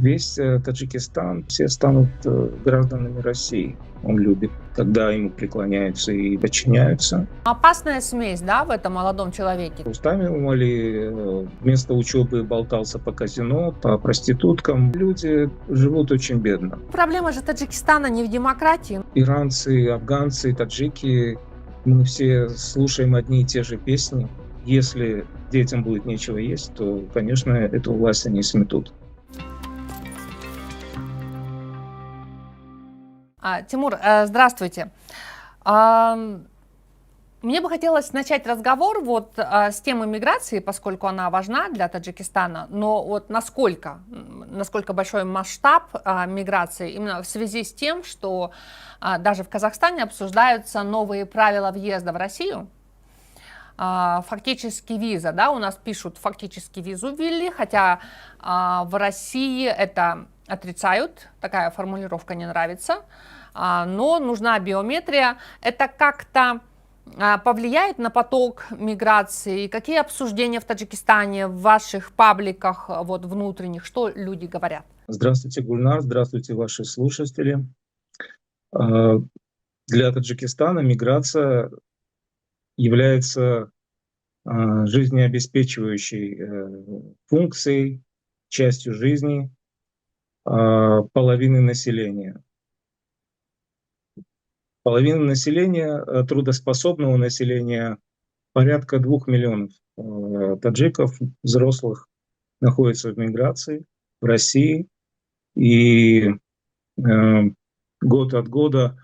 весь Таджикистан, все станут гражданами России. Он любит, когда ему преклоняются и подчиняются. Опасная смесь, да, в этом молодом человеке? Устами умоли, вместо учебы болтался по казино, по проституткам. Люди живут очень бедно. Проблема же Таджикистана не в демократии. Иранцы, афганцы, таджики, мы все слушаем одни и те же песни. Если детям будет нечего есть, то, конечно, эту власть они сметут. Тимур, здравствуйте. Мне бы хотелось начать разговор с темы миграции, поскольку она важна для Таджикистана, но насколько большой масштаб миграции именно в связи с тем, что даже в Казахстане обсуждаются новые правила въезда в Россию. Фактически виза, да, у нас пишут, фактически визу ввели, хотя в России это отрицают, такая формулировка не нравится, но нужна биометрия. Это как-то повлияет на поток миграции? Какие обсуждения в Таджикистане, в ваших пабликах внутренних, что люди говорят? Здравствуйте, Гульнар, здравствуйте, ваши слушатели. Для Таджикистана миграция является жизнеобеспечивающей функцией, частью жизни половины населения. Половина населения, трудоспособного населения, порядка 2 миллионов таджиков, взрослых, находятся в миграции в России. И год от года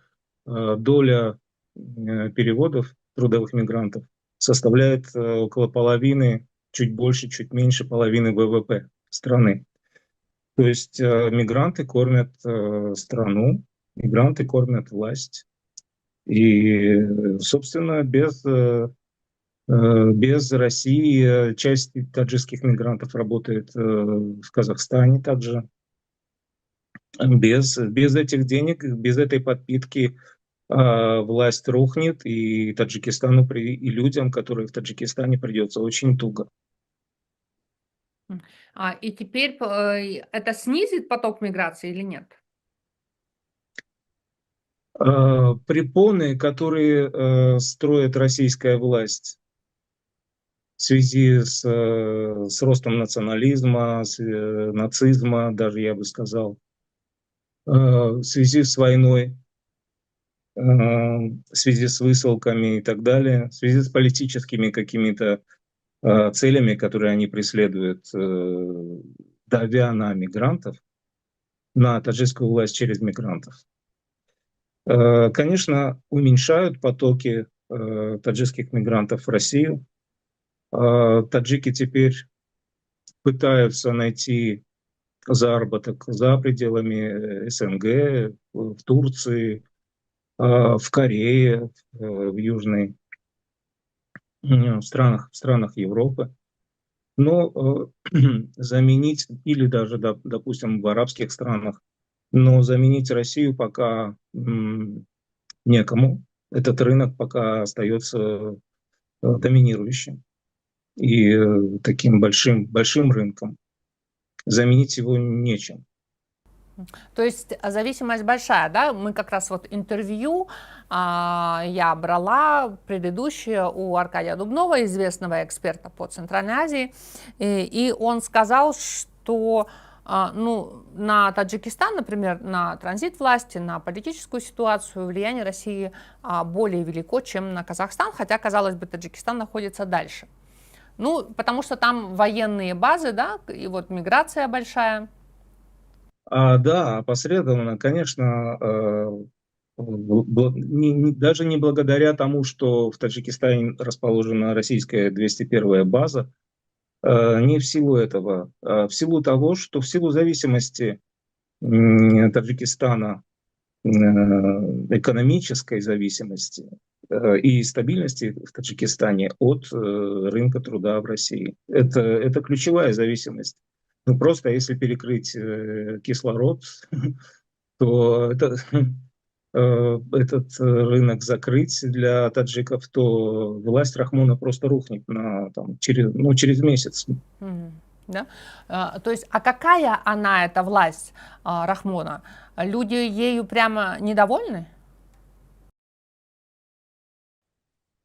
доля переводов трудовых мигрантов составляет около половины, чуть больше, чуть меньше половины ВВП страны. То есть мигранты кормят страну, мигранты кормят власть. И, собственно, без России часть таджикских мигрантов работает в Казахстане также. Без этих денег, без этой подпитки власть рухнет, и Таджикистану и людям, которые в Таджикистане, придется очень туго. И теперь это снизит поток миграции или нет? Препоны, которые строит российская власть в связи с ростом национализма, нацизма, даже я бы сказал, в связи с войной, в связи с высылками и так далее, в связи с политическими какими-то целями, которые они преследуют, давя на мигрантов, на таджикскую власть через мигрантов. Конечно, уменьшают потоки таджикских мигрантов в Россию. Таджики теперь пытаются найти заработок за пределами СНГ, в Турции, в Корее, в Южной, в странах Европы. Но заменить, или даже, допустим, в арабских странах, но заменить Россию пока некому. Этот рынок пока остается доминирующим и таким большим рынком. Заменить его нечем. То есть зависимость большая, да? Мы как раз интервью я брала предыдущее у Аркадия Дубнова, известного эксперта по Центральной Азии, и он сказал, что на Таджикистан, например, на транзит власти, на политическую ситуацию влияние России более велико, чем на Казахстан, хотя, казалось бы, Таджикистан находится дальше. Потому что там военные базы, да, и миграция большая. Да, опосредованно, конечно, даже не благодаря тому, что в Таджикистане расположена российская 201-я база, не в силу этого, а в силу того, что в силу зависимости Таджикистана, экономической зависимости и стабильности в Таджикистане от рынка труда в России. Это ключевая зависимость. Просто если перекрыть кислород, то этот рынок закрыть для таджиков, то власть Рахмона просто рухнет через месяц. Да? То есть, а какая она, эта власть Рахмона? Люди ею прямо недовольны?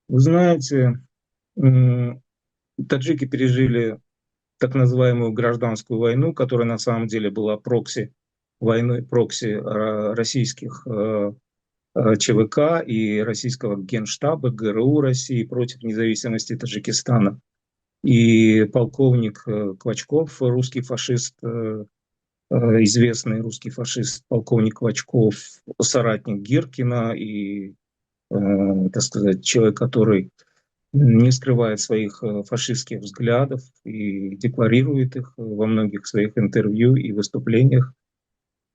Вы знаете, таджики пережили так называемую гражданскую войну, которая на самом деле была прокси войной, прокси российских ЧВК и российского Генштаба, ГРУ России против независимости Таджикистана. И полковник Квачков, русский фашист, известный русский фашист, полковник Квачков, соратник Гиркина и, так сказать, человек, который не скрывает своих фашистских взглядов и декларирует их во многих своих интервью и выступлениях.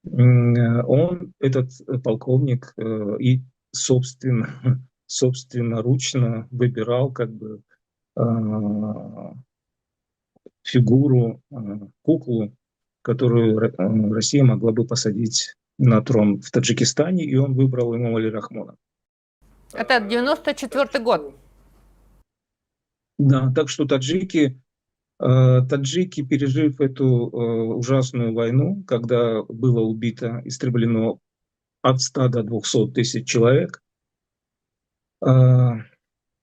Он, этот полковник, и собственноручно выбирал как бы фигуру, куклу, которую Россия могла бы посадить на трон в Таджикистане, и он выбрал Эмомали Рахмона. Это 94-й год. Да, так что таджики, пережив эту ужасную войну, когда было убито, истреблено от 100 до 200 тысяч человек,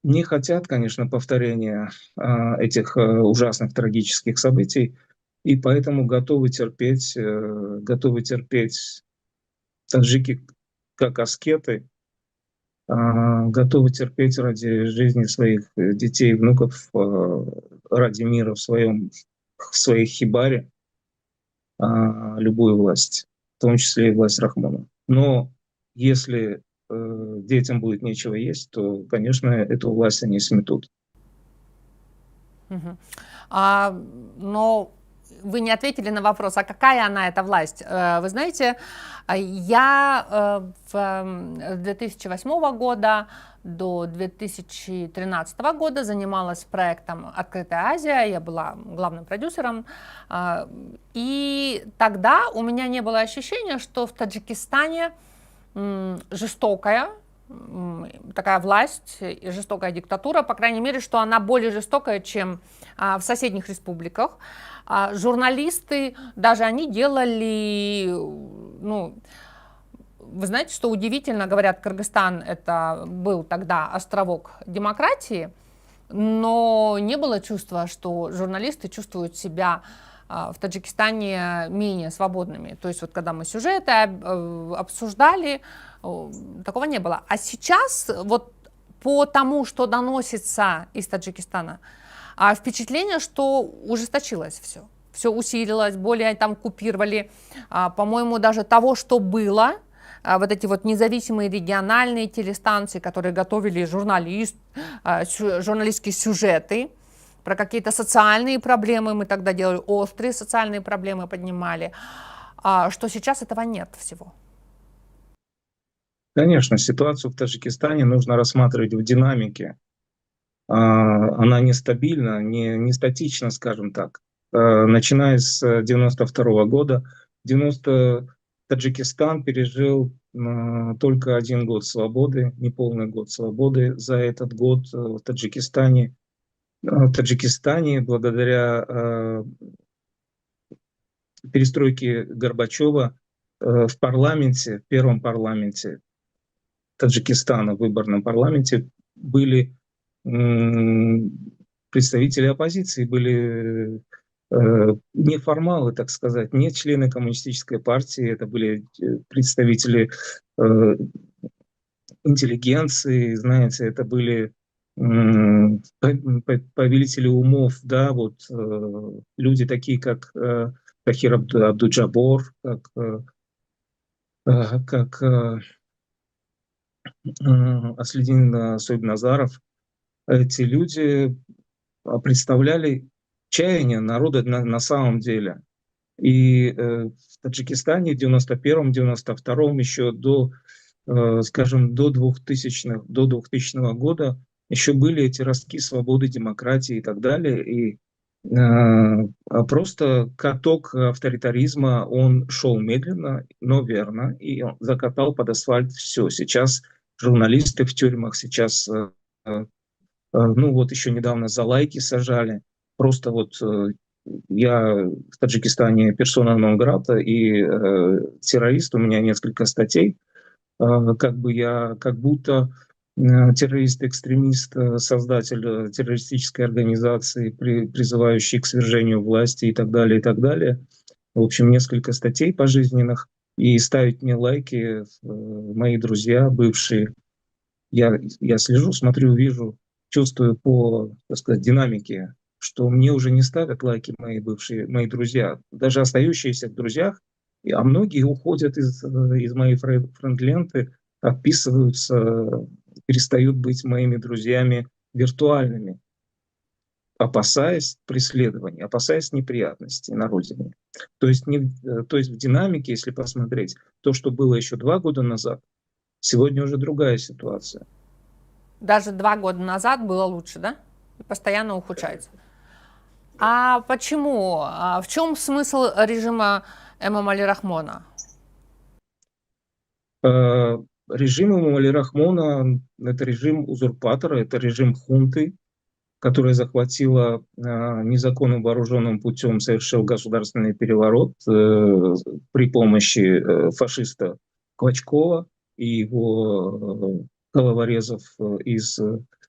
не хотят, конечно, повторения этих ужасных трагических событий, и поэтому готовы терпеть таджики как аскеты, готовы терпеть ради жизни своих детей, внуков, ради мира в своей хибаре любую власть, в том числе и власть Рахмона. Но если детям будет нечего есть, то, конечно, эту власть они сметут. Но вы не ответили на вопрос, а какая она, эта власть? Вы знаете, я с 2008 года до 2013 года занималась проектом «Открытая Азия», я была главным продюсером, и тогда у меня не было ощущения, что в Таджикистане жестокая такая власть и жестокая диктатура, по крайней мере, что она более жестокая, чем в соседних республиках. Журналисты, даже они делали, вы знаете, что удивительно, говорят, Кыргызстан это был тогда островок демократии, но не было чувства, что журналисты чувствуют себя в Таджикистане менее свободными. То есть вот когда мы сюжеты обсуждали, такого не было. А сейчас вот по тому, что доносится из Таджикистана, впечатление, что ужесточилось все. Все усилилось, более там купировали, по-моему, даже того, что было, вот эти вот независимые региональные телестанции, которые готовили журналистские сюжеты про какие-то социальные проблемы, мы тогда делали острые социальные проблемы, поднимали, что сейчас этого нет всего. Конечно, ситуацию в Таджикистане нужно рассматривать в динамике. Она нестабильна, не статична, скажем так. Начиная с 92 года, Таджикистан пережил только 1 год свободы, неполный год свободы. За этот год в Таджикистане, благодаря перестройке Горбачева в парламенте, в первом парламенте Таджикистана, в выборном парламенте, были представители оппозиции, были неформалы, так сказать, не члены коммунистической партии, это были представители интеллигенции, знаете, это были повелители умов, да, вот люди такие, как Тахир Абдуджабор, как Аслидин Сойбназаров. Эти люди представляли чаяние народа на самом деле. И в Таджикистане в 91-м, 92-м, еще до 2000 года еще были эти ростки свободы, демократии и так далее. И просто каток авторитаризма, он шел медленно, но верно, и он закатал под асфальт все. Сейчас журналисты в тюрьмах, сейчас, вот еще недавно за лайки сажали, просто вот я в Таджикистане персона нон-грата и террорист, у меня несколько статей. Как будто террорист-экстремист, создатель террористической организации, призывающий к свержению власти и так далее, и так далее. В общем, несколько статей пожизненных. И ставить мне лайки мои друзья, бывшие. Я слежу, смотрю, вижу, чувствую по, так сказать, динамике, что мне уже не ставят лайки мои бывшие, мои друзья, даже остающиеся в друзьях, а многие уходят из моей френд-ленты, отписываются, перестают быть моими друзьями виртуальными, опасаясь преследований, опасаясь неприятностей на родине. То есть в динамике, если посмотреть, то, что было еще 2 года назад, сегодня уже другая ситуация. Даже 2 года назад было лучше, да? И постоянно ухудшается. А почему? В чем смысл режима Эмомали Рахмона? Режим Эмомали Рахмона – это режим узурпатора, это режим хунты, которая захватила незаконным вооруженным путем, совершил государственный переворот при помощи фашиста Клочкова и его головорезов из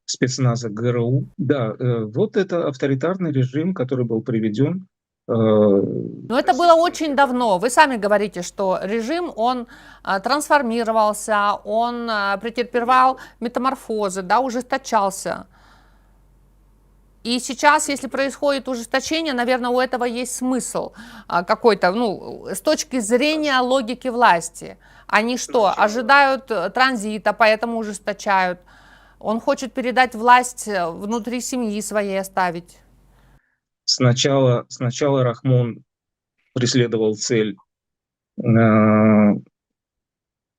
спецназа ГРУ. Да, вот это авторитарный режим, который был приведен. Но это было очень давно. Вы сами говорите, что режим, он трансформировался, он претерпевал метаморфозы, да, ужесточался. И сейчас, если происходит ужесточение, наверное, у этого есть смысл какой-то, ну, с точки зрения логики власти. Они что, ожидают транзита, поэтому ужесточают? Он хочет передать власть внутри семьи своей оставить. Сначала Рахмон преследовал цель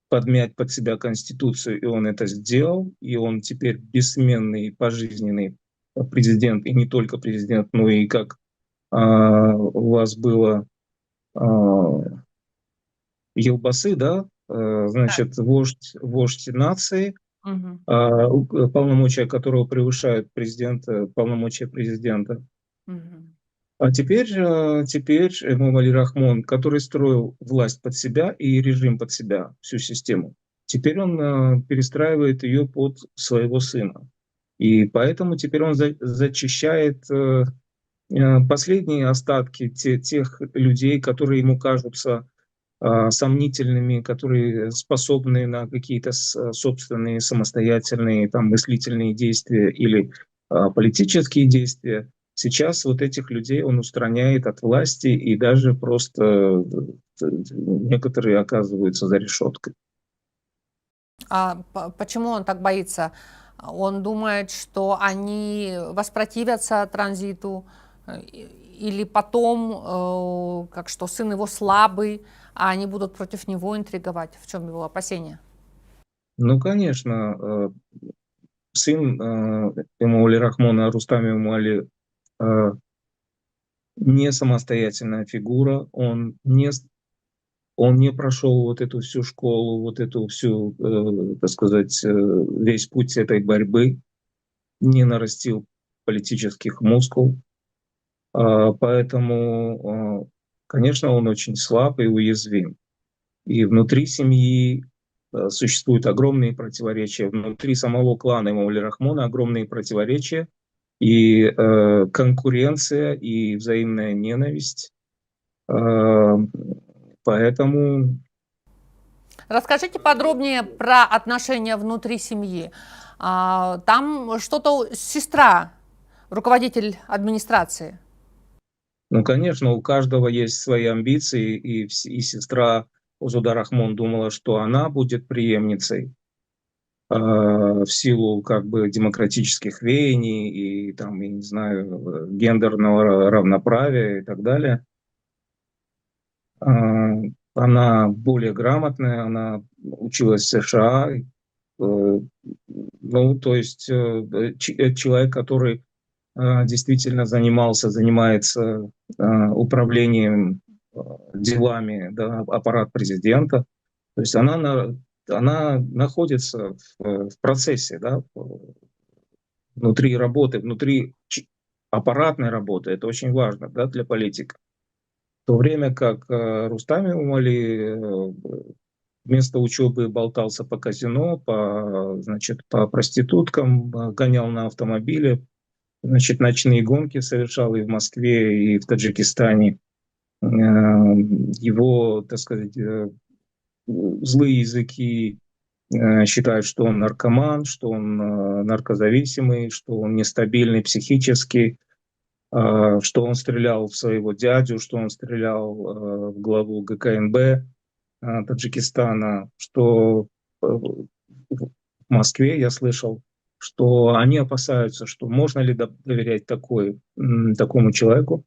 подмять под себя Конституцию, и он это сделал, и он теперь бессменный пожизненный президент, и не только президент, но и как у вас было Елбасы, да, значит, вождь нации, Мгм. полномочия которого превышают полномочия президента. Мгм. А теперь Эмомали Рахмон, который строил власть под себя и режим под себя, всю систему, теперь он перестраивает ее под своего сына. И поэтому теперь он зачищает последние остатки тех людей, которые ему кажутся сомнительными, которые способны на какие-то собственные самостоятельные там, мыслительные действия или политические действия. Сейчас вот этих людей он устраняет от власти, и даже просто некоторые оказываются за решеткой. Почему он так боится? Он думает, что они воспротивятся транзиту, или потом, как что сын его слабый, а они будут против него интриговать. В чем его опасение? Ну, конечно, сын Эмомали Рахмона, Рустам Эмомали, не самостоятельная фигура, он не прошел вот эту всю школу, вот эту всю, так сказать, весь путь этой борьбы, не нарастил политических мускул, поэтому, конечно, он очень слаб и уязвим. И внутри семьи существуют огромные противоречия, внутри самого клана Эмомали Рахмона огромные противоречия, и конкуренция, и взаимная ненависть. Поэтому Расскажите подробнее про отношения внутри семьи. Там что-то сестра, руководитель администрации. ну, конечно, у каждого есть свои амбиции, и сестра Узуда Рахмон думала, что она будет преемницей в силу как бы демократических веяний и там, я не знаю, гендерного равноправия и так далее. Она более грамотная, она училась в США, ну, то есть человек, который действительно занимается управлением делами, да, аппарат президента. То есть она находится в процессе, да, внутри работы, внутри аппаратной работы. Это очень важно, да, для политика. В то время как Рустам Эмомали вместо учебы болтался по казино, значит, по проституткам, гонял на автомобиле, значит, ночные гонки совершал и в Москве, и в Таджикистане. Его, так сказать, злые языки считают, что он наркоман, что он наркозависимый, что он нестабильный психически, что он стрелял в своего дядю, что он стрелял в главу ГКНБ Таджикистана, что в Москве я слышал, что они опасаются, что можно ли доверять такому человеку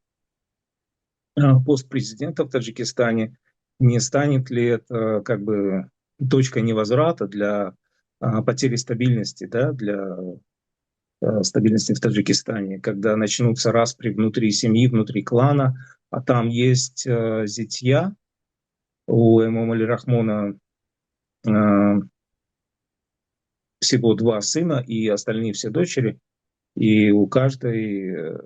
пост президента в Таджикистане, не станет ли это как бы точкой невозврата для потери стабильности, да, для стабильности в Таджикистане, когда начнутся распри внутри семьи, внутри клана, а там есть зятья у Эмомали Рахмона, всего 2 сына и остальные все дочери, и у каждой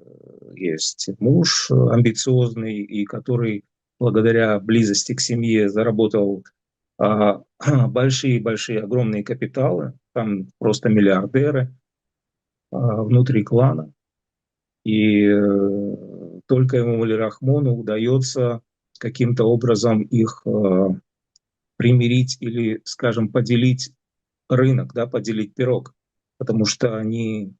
есть муж амбициозный, и который благодаря близости к семье заработал большие-большие, огромные капиталы, там просто миллиардеры внутри клана. И только Эмомали Рахмону удается каким-то образом их примирить или, скажем, поделить рынок, да, поделить пирог, потому что они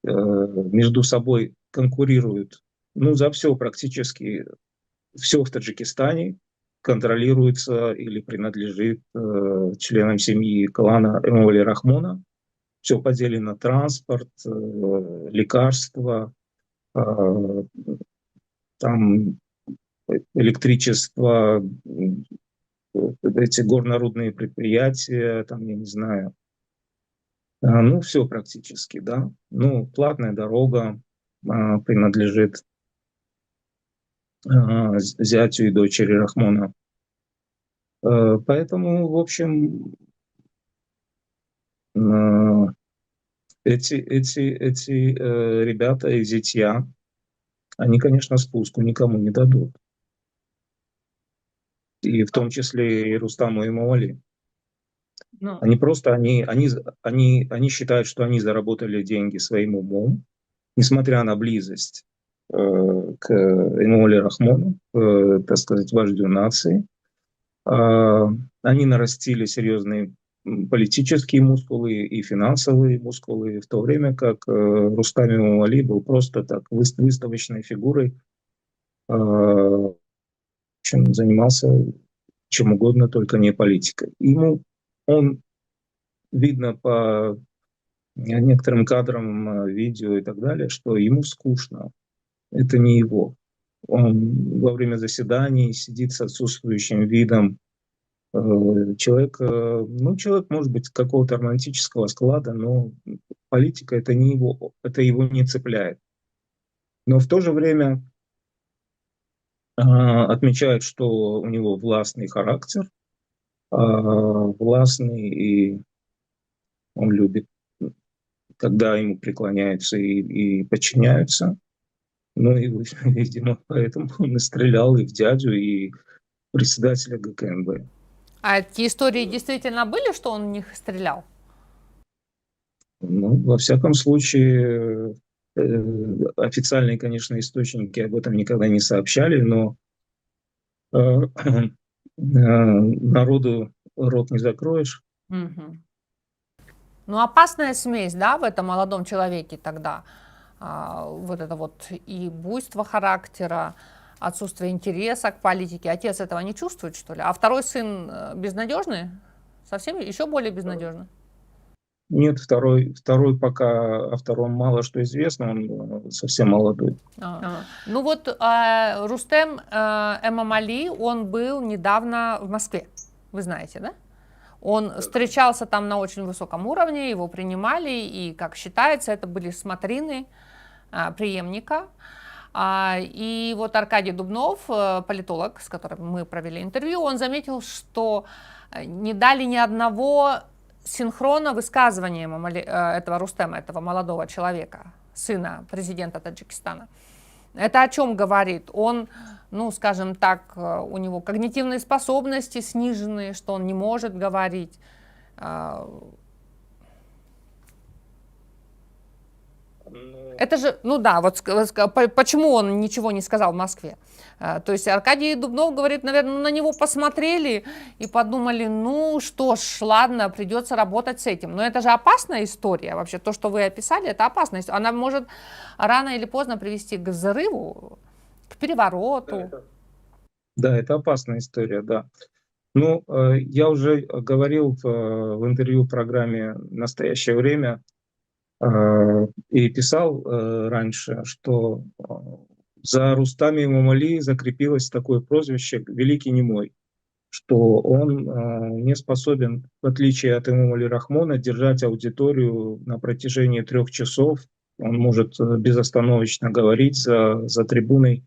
между собой конкурируют, ну, за все практически, все в Таджикистане контролируется или принадлежит членам семьи клана Эмомали Рахмона. Все поделено: транспорт, лекарства, там электричество, эти горнорудные предприятия, там, я не знаю, ну, все практически, да. Ну, платная дорога принадлежит зятю и дочери Рахмона. Поэтому, в общем, эти ребята и зятья, они, конечно, спуску никому не дадут. И в том числе и Рустаму Эмомали. Ну, Они просто, они считают, что они заработали деньги своим умом, несмотря на близость к Эмомали Рахмону, так сказать, вождю нации. Они нарастили серьезные политические мускулы и финансовые мускулы, в то время как Рустам Эмомали был просто так выставочной фигурой, чем занимался чем угодно, только не политикой. Он, видно по некоторым кадрам видео и так далее, что ему скучно. Это не его. Он во время заседаний сидит с отсутствующим видом. Человек, человек может быть какого-то романтического склада, но политика это не его, это его не цепляет. Но в то же время отмечают, что у него властный характер, властный, и он любит, когда ему преклоняются и подчиняются. Ну и, видимо, поэтому он и стрелял и в дядю, и председателя ГКНБ. а эти истории действительно были, что он в них стрелял? Ну, во всяком случае, официальные, конечно, источники об этом никогда не сообщали, но народу рот не закроешь. Мгм. Ну, опасная смесь, да, в этом молодом человеке тогда. Вот это вот и буйство характера, отсутствие интереса к политике. Отец этого не чувствует, что ли? А второй сын безнадежный? Совсем еще более безнадежный? Нет, второй пока о втором мало что известно, он совсем молодой. Ну вот Рустем Эмомали, он был недавно в Москве, вы знаете, да? Он встречался там на очень высоком уровне, его принимали, и, как считается, это были смотрины преемника. И вот Аркадий Дубнов, политолог, с которым мы провели интервью, он заметил, что не дали ни одного синхрона высказывания этого Рустема, этого молодого человека. сына президента Таджикистана. Это о чем говорит? Он, ну, скажем так, у него когнитивные способности снижены, что он не может говорить. Это же, ну да, вот почему он ничего не сказал в Москве? То есть Аркадий Дубнов говорит, наверное, на него посмотрели и подумали, ну что ж, ладно, придется работать с этим. Но это же опасная история вообще, то, что вы описали, это опасная история. Она может рано или поздно привести к взрыву, к перевороту. Да, это опасная история, да. Ну, я уже говорил в интервью в программе «Настоящее время» и писал раньше, что за Рустами Эмомали закрепилось такое прозвище «Великий немой», что он не способен, в отличие от Эмомали Рахмона, держать аудиторию на протяжении 3 часов. Он может безостановочно говорить за трибуной.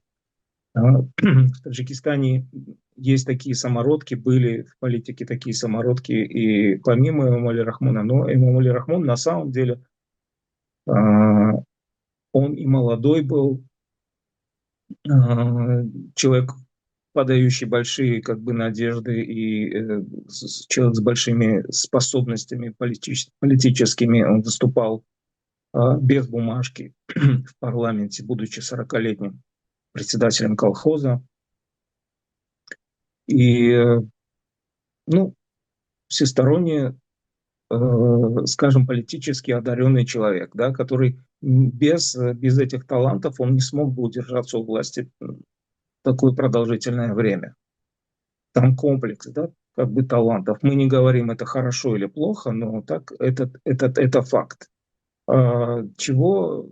В Таджикистане есть такие самородки, были в политике такие самородки и помимо Эмомали Рахмона. Но Эмомали Рахмон на самом деле, он и молодой был, человек, подающий большие как бы надежды, и человек с большими способностями политическими. Он выступал без бумажки в парламенте, будучи 40-летним председателем колхоза. И, ну, всесторонне, скажем, политически одаренный человек, да, который без этих талантов он не смог бы удержаться у власти такое продолжительное время. Там комплекс, да, как бы талантов. Мы не говорим, это хорошо или плохо, но так это факт. Чего,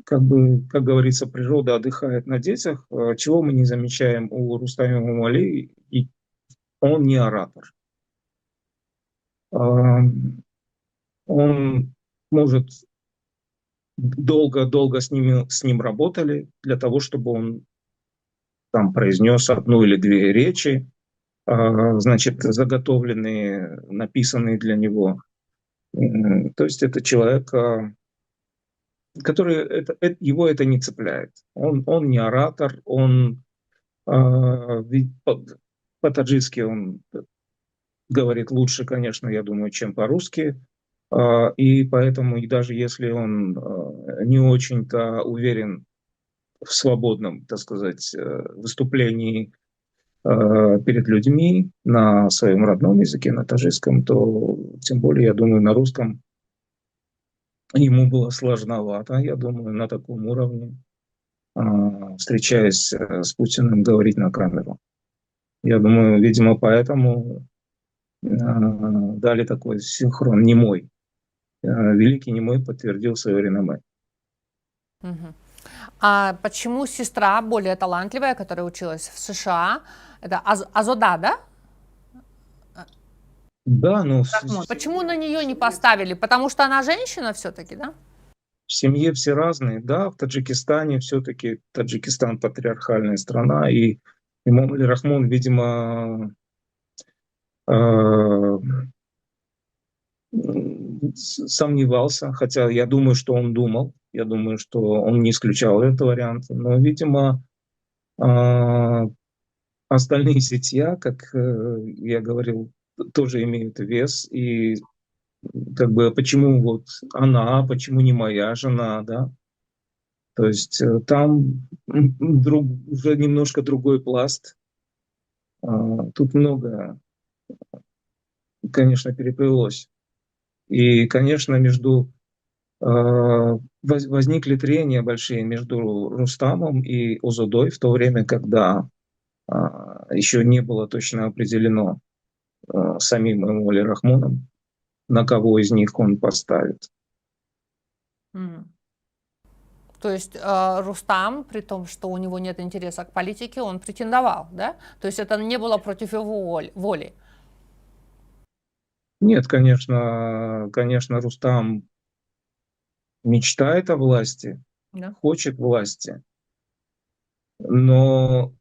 как бы, как говорится, природа отдыхает на детях, чего мы не замечаем у Рустама Эмомали, и он не оратор. Он может долго с ним работали для того, чтобы он там произнес 1 или 2 речи, значит, заготовленные, написанные для него. То есть это человек, который его это не цепляет. Он не оратор, он по-таджикски он говорит лучше, конечно, я думаю, чем по-русски. И поэтому, и даже если он не очень-то уверен в свободном, так сказать, выступлении перед людьми на своем родном языке, на таджикском, то тем более, я думаю, на русском ему было сложновато, я думаю, на таком уровне, встречаясь с Путиным, говорить на камеру. Я думаю, видимо, поэтому дали такой синхрон немой. Великий немой подтвердил свое реноме. А почему сестра, более талантливая, которая училась в США, это Азода, да? Да, ну... Почему на нее не поставили? Потому что она женщина все-таки, да? В семье все разные, да, в Таджикистане все-таки, Таджикистан патриархальная страна, и Эмомали Рахмон, видимо, сомневался, хотя я думаю, что он думал, я думаю, что он не исключал этот вариант, но, видимо, остальные зятья, как я говорил, тоже имеют вес, и как бы почему вот она, почему не моя жена, да? То есть там уже немножко другой пласт. Тут много, конечно, переплелось. И, конечно, возникли трения большие между Рустамом и Озодой в то время, когда еще не было точно определено самим Эмомали Рахмоном, на кого из них он поставит. То есть Рустам, при том, что у него нет интереса к политике, он претендовал, да? То есть это не было против его воли? Нет, конечно, Рустам мечтает о власти, Да. хочет власти, но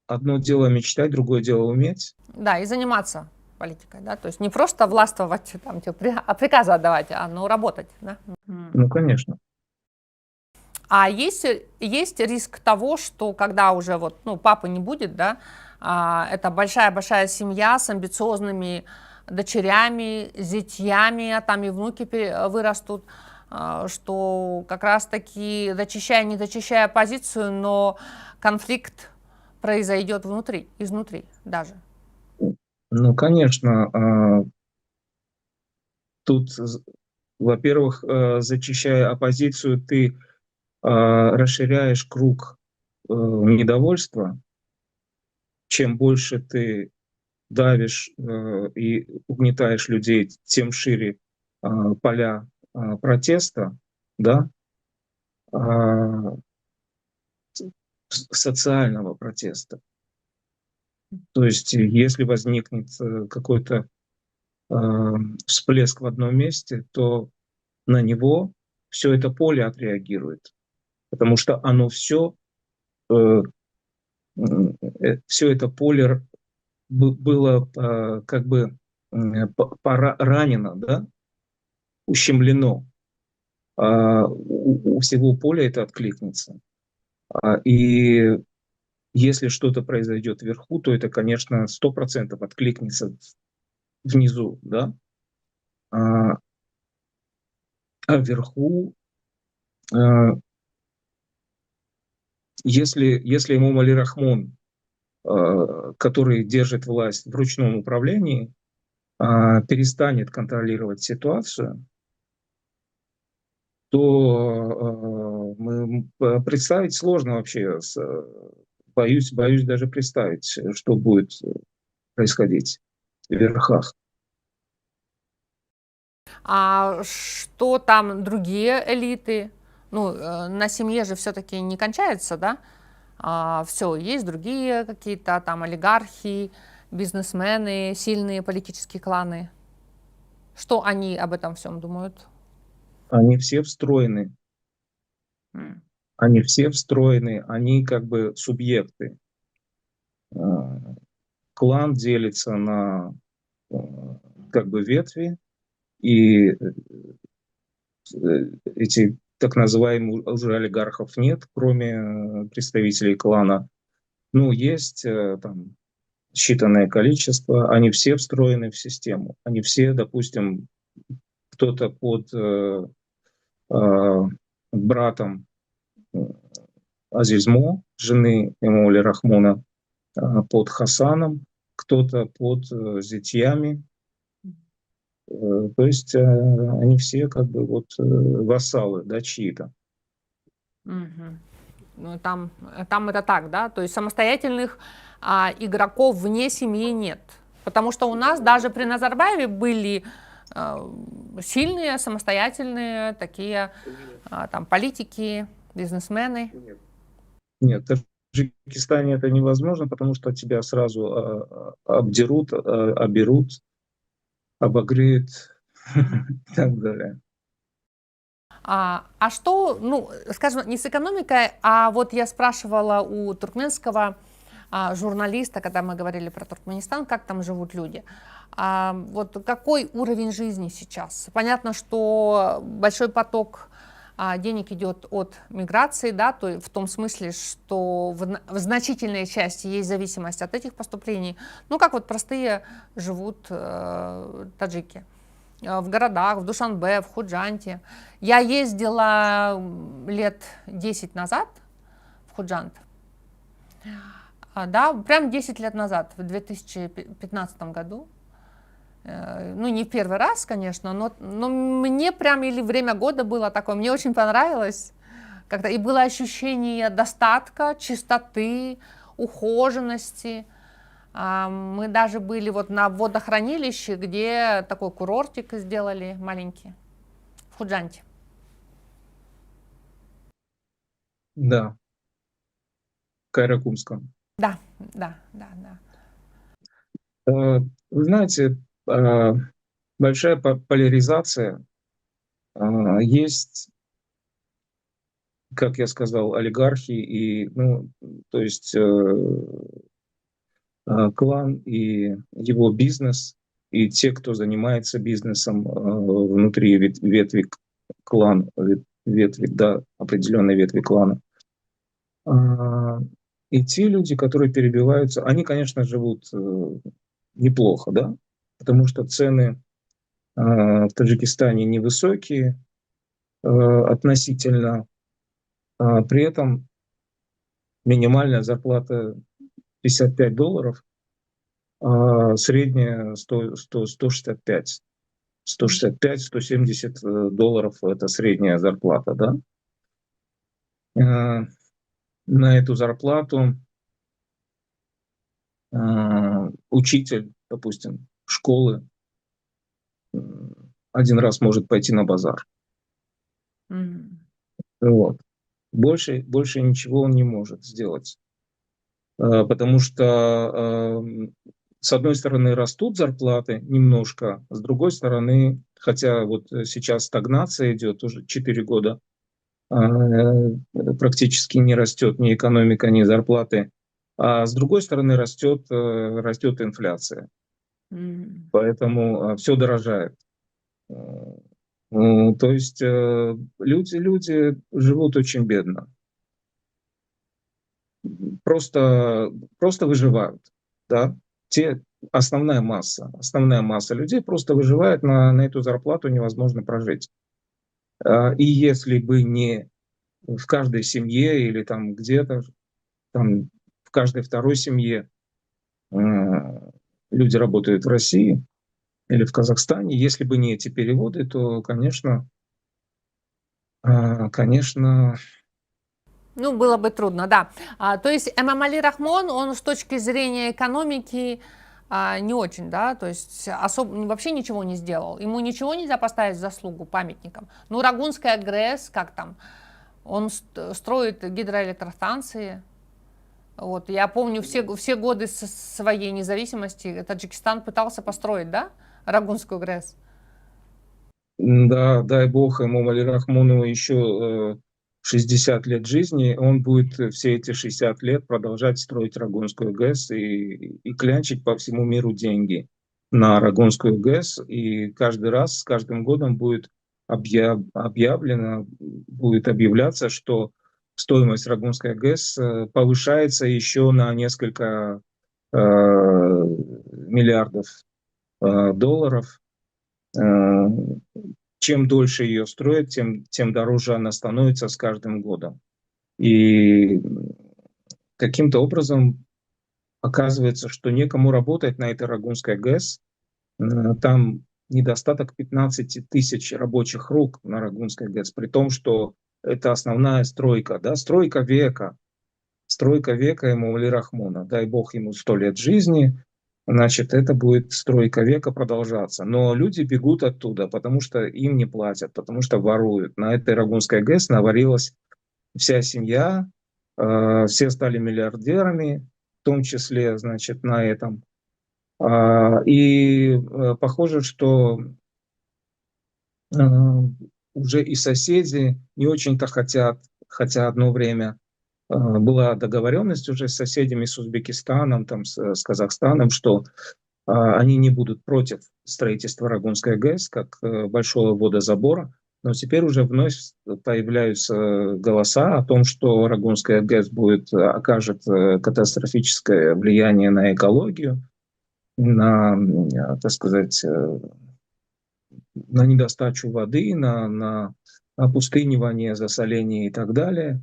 одно дело мечтать, другое дело уметь. Да, и заниматься политикой, да, то есть не просто властвовать, там, приказы отдавать, а ну, работать, да. Ну, конечно. А есть риск того, что когда уже вот, ну, папы не будет, да, это большая-большая семья с амбициозными дочерями, зятьями, а там и внуки вырастут, что как раз-таки, зачищая, не зачищая позицию, но конфликт произойдет внутри, изнутри даже. Ну, конечно, тут, во-первых, зачищая оппозицию, ты расширяешь круг недовольства. Чем больше ты давишь и угнетаешь людей, тем шире поля протеста, да, а, социального протеста. То есть, если возникнет какой-то всплеск в одном месте, то на него все это поле отреагирует, потому что оно все это поле было как бы ранено, да, ущемлено, у всего поля это откликнется. И если что-то произойдет вверху, то это, конечно, 100% откликнется внизу, да. А, а вверху, а, если Эмомали Рахмон, который держит власть в ручном управлении, перестанет контролировать ситуацию, то представить сложно вообще. Боюсь даже представить, что будет происходить в верхах. А что там другие элиты? Ну, на семье же все-таки не кончается, да? Все, есть другие какие-то там олигархи, бизнесмены, сильные политические кланы. Что они об этом всем думают? Они все встроены, М. они как бы субъекты. А, Клан делится на э, как бы ветви, и эти так называемые уже олигархов нет, кроме представителей клана. Ну, есть там считанное количество, они все встроены в систему. Они все, допустим, кто-то под э, братом Азизмо, жены Эмоли Рахмона, под Хасаном, кто-то под зятьями. То есть они все как бы вот вассалы, да, чьи-то. Мгм. Ну, там это так, да? То есть самостоятельных игроков вне семьи нет. Потому что у нас даже при Назарбаеве были сильные, самостоятельные такие там политики, бизнесмены. Нет, в Таджикистане это невозможно, потому что тебя сразу обдерут, оберут, обогреют и так далее. Что, ну, скажем, не с экономикой, а вот я спрашивала у туркменского журналиста, когда мы говорили про Туркменистан, как там живут люди. Вот какой уровень жизни сейчас? Понятно, что большой поток денег идет от миграции, да, то в том смысле, что в значительной части есть зависимость от этих поступлений. Ну, как вот простые живут таджики в городах, в Душанбе, в Худжанте. Я ездила лет 10 назад в Худжант. Да, прям 10 лет назад, в 2015 году. Ну, не в первый раз, конечно, но мне прям или время года было такое, мне очень понравилось. Как-то и было ощущение достатка, чистоты, ухоженности. Мы даже были вот на водохранилище, где такой курортик сделали маленький, в Худжанте. Да, в Кайракумском. Да, да, да, да. Вы знаете, большая поляризация. Есть, как я сказал, олигархи и, ну, то есть клан и его бизнес, и те, кто занимается бизнесом внутри ветви клан, ветви, до определенной ветви клана. А, И те люди, которые перебиваются, они, конечно, живут неплохо, да, потому что цены в Таджикистане невысокие относительно, при этом минимальная зарплата $55, а средняя 165. 165-170 долларов – это средняя зарплата, да. Э, На эту зарплату учитель, допустим, школы один раз может пойти на базар. Мгм. Вот. Больше ничего он не может сделать. Потому что, с одной стороны, растут зарплаты немножко, с другой стороны, хотя вот сейчас стагнация идет уже 4 года, практически не растет ни экономика, ни зарплаты, а с другой стороны растет инфляция. Мгм. Поэтому все дорожает. Э, ну, то есть люди живут очень бедно, просто, просто выживают, да. Те, основная масса людей просто выживает на эту зарплату, невозможно прожить. И если бы не в каждой семье или там где-то, там в каждой второй семье э, люди работают в России или в Казахстане, если бы не эти переводы, то, конечно, Ну, было бы трудно, да. То есть Эмомали Рахмон, он с точки зрения экономики не очень, да, то есть особо, вообще ничего не сделал. Ему ничего нельзя поставить в заслугу памятникам. Ну, Рагунская ГРЭС, как там, он строит гидроэлектростанции. Вот, я помню, все годы своей независимости Таджикистан пытался построить, да, Рагунскую ГРЭС. да, дай бог ему, Али Рахмону, еще 60 лет жизни, он будет все эти 60 лет продолжать строить Рагунскую ГЭС и клянчить по всему миру деньги на Рагунскую ГЭС, и каждый раз, с каждым годом будет объявлено, будет объявляться, что стоимость Рагунской ГЭС повышается еще на несколько миллиардов долларов. Э, Чем дольше ее строят, тем дороже она становится с каждым годом. И каким-то образом оказывается, что некому работать на этой Рагунской ГЭС. Там недостаток 15 тысяч рабочих рук на Рагунской ГЭС, при том, что это основная стройка, да, стройка века Эмомали Рахмона. Дай бог ему 100 лет жизни, значит, это будет стройка века продолжаться. Но люди бегут оттуда, потому что им не платят, потому что воруют. На этой Рагунской ГЭС наварилась вся семья, все стали миллиардерами, в том числе, значит, на этом. И похоже, что э, уже и соседи не очень-то хотят, хотя одно время была договоренность уже с соседями, с Узбекистаном, там, с Казахстаном, что они не будут против строительства Рагунской ГЭС как большого водозабора, но теперь уже вновь появляются голоса о том, что Рагунская ГЭС окажет катастрофическое влияние на экологию, на, так сказать, на недостачу воды, на опустынивание, засоление и так далее,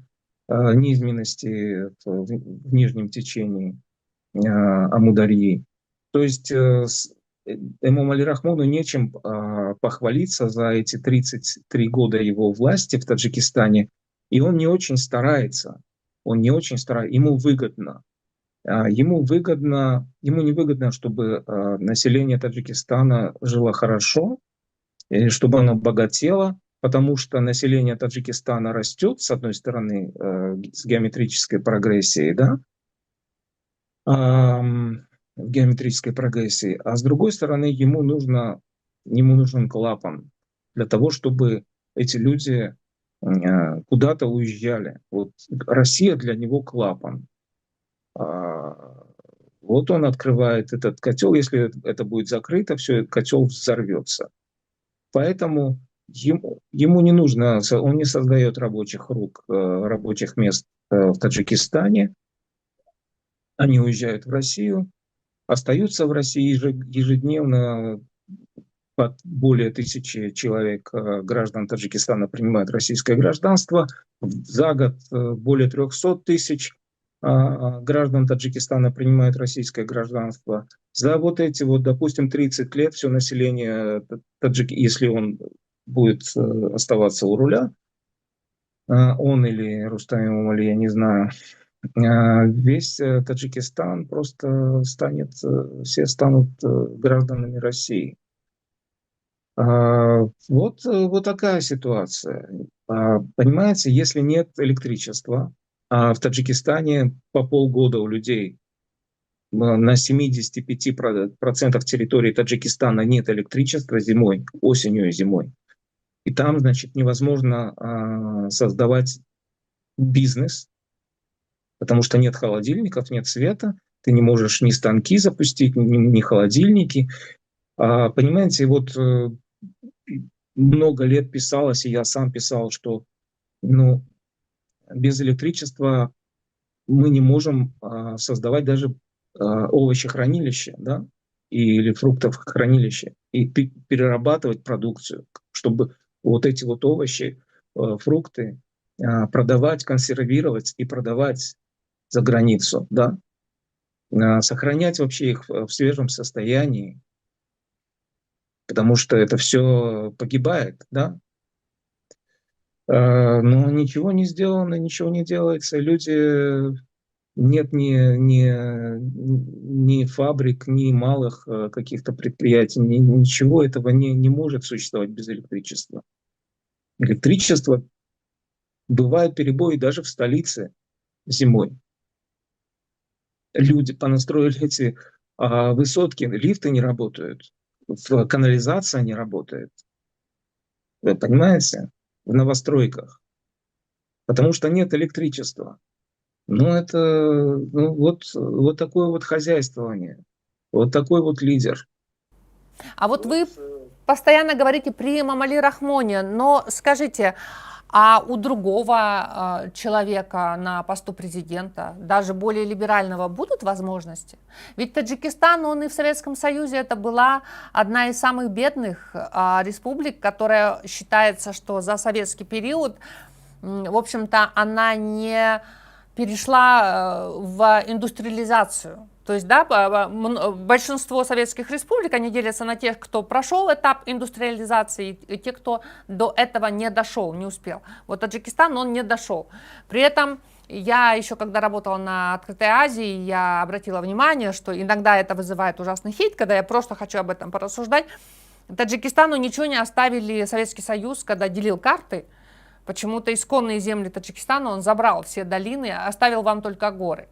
низменности в нижнем течении Амударьи. То есть Эмомали Рахмону нечем похвалиться за эти 33 года его власти в Таджикистане, и он не очень старается, ему выгодно. Ему не выгодно, чтобы население Таджикистана жило хорошо, и чтобы оно богатело, потому что население Таджикистана растет, с одной стороны, с геометрической прогрессией, да, в геометрической прогрессии, а с другой стороны, ему нужен клапан для того, чтобы эти люди куда-то уезжали. Вот Россия для него клапан. А, Вот он открывает этот котел, если это будет закрыто, все, котел взорвется. Поэтому ему не нужно, он не создает рабочих рук, рабочих мест в Таджикистане. Они уезжают в Россию, остаются в России ежедневно. Более 1000 человек, граждан Таджикистана, принимают российское гражданство. За год более 300 000 граждан Таджикистана принимают российское гражданство. За вот эти, вот, допустим, 30 лет все население если он будет оставаться у руля, он или Рустам Имамали, я не знаю, весь Таджикистан просто все станут гражданами России. Вот такая ситуация. Понимаете, если нет электричества, а в Таджикистане по полгода у людей на 75% территории Таджикистана нет электричества зимой, осенью и зимой. И там, значит, невозможно создавать бизнес, потому что нет холодильников, нет света, ты не можешь ни станки запустить, ни холодильники. Понимаете, вот много лет писалось, и я сам писал, что без электричества мы не можем создавать даже овощехранилище, да, или фруктов-хранилище, и перерабатывать продукцию, чтобы вот эти вот овощи, фрукты продавать, консервировать и продавать за границу, да, сохранять вообще их в свежем состоянии, потому что это все погибает, да. Но ничего не сделано, ничего не делается. Люди, нет ни фабрик, ни малых каких-то предприятий, ничего этого не может существовать без электричества. Электричество, бывают перебои даже в столице зимой. Люди понастроили эти высотки, лифты не работают, канализация не работает. Вы понимаете? В новостройках. Потому что нет электричества. Вот такое вот хозяйствование. Вот такой вот лидер. А вот вы постоянно говорите при Эмомали Рахмоне, но скажите, а у другого человека на посту президента, даже более либерального, будут возможности? Ведь Таджикистан, он и в Советском Союзе, это была одна из самых бедных республик, которая считается, что за советский период, в общем-то, она не перешла в индустриализацию. То есть, да, большинство советских республик, они делятся на тех, кто прошел этап индустриализации, и те, кто до этого не дошел, не успел. Вот Таджикистан, он не дошел. При этом я еще, когда работала на Открытой Азии, я обратила внимание, что иногда это вызывает ужасный хейт, когда я просто хочу об этом порассуждать. Таджикистану ничего не оставили Советский Союз, когда делил карты. Почему-то исконные земли Таджикистана он забрал, все долины, оставил вам только горы.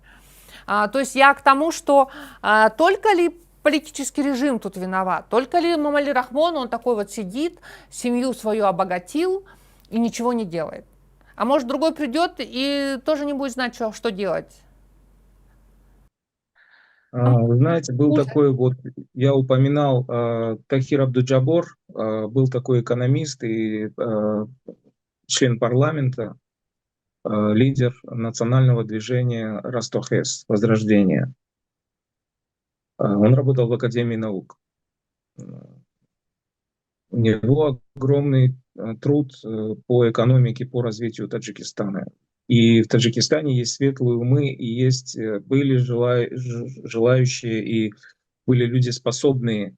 То есть я к тому, что только ли политический режим тут виноват, только ли Эмомали Рахмон, он такой вот сидит, семью свою обогатил и ничего не делает. А может, другой придет и тоже не будет знать, что делать. Вы знаете, был такой вот, я упоминал, Тахир Абдуджабор, был такой экономист и член парламента, лидер национального движения Ростохез, Возрождение. Он работал в Академии наук. У него огромный труд по экономике, по развитию Таджикистана. И в Таджикистане есть светлые умы, и были желающие, и были люди, способные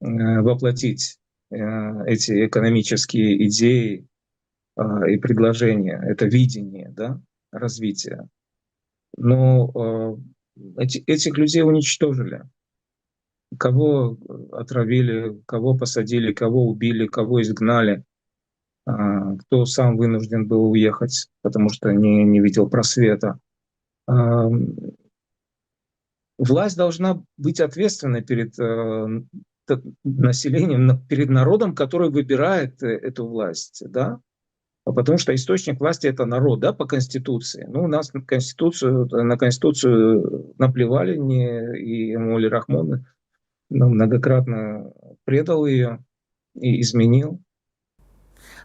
воплотить эти экономические идеи и предложения, это видение, да, развития. Но этих людей уничтожили. Кого отравили, кого посадили, кого убили, кого изгнали, кто сам вынужден был уехать, потому что не видел просвета. Власть должна быть ответственной перед населением, перед народом, который выбирает эту власть, да? Потому что источник власти — это народ, да, по Конституции. Ну, у нас на Конституцию наплевали, и Эмомали Рахмон многократно предал ее и изменил.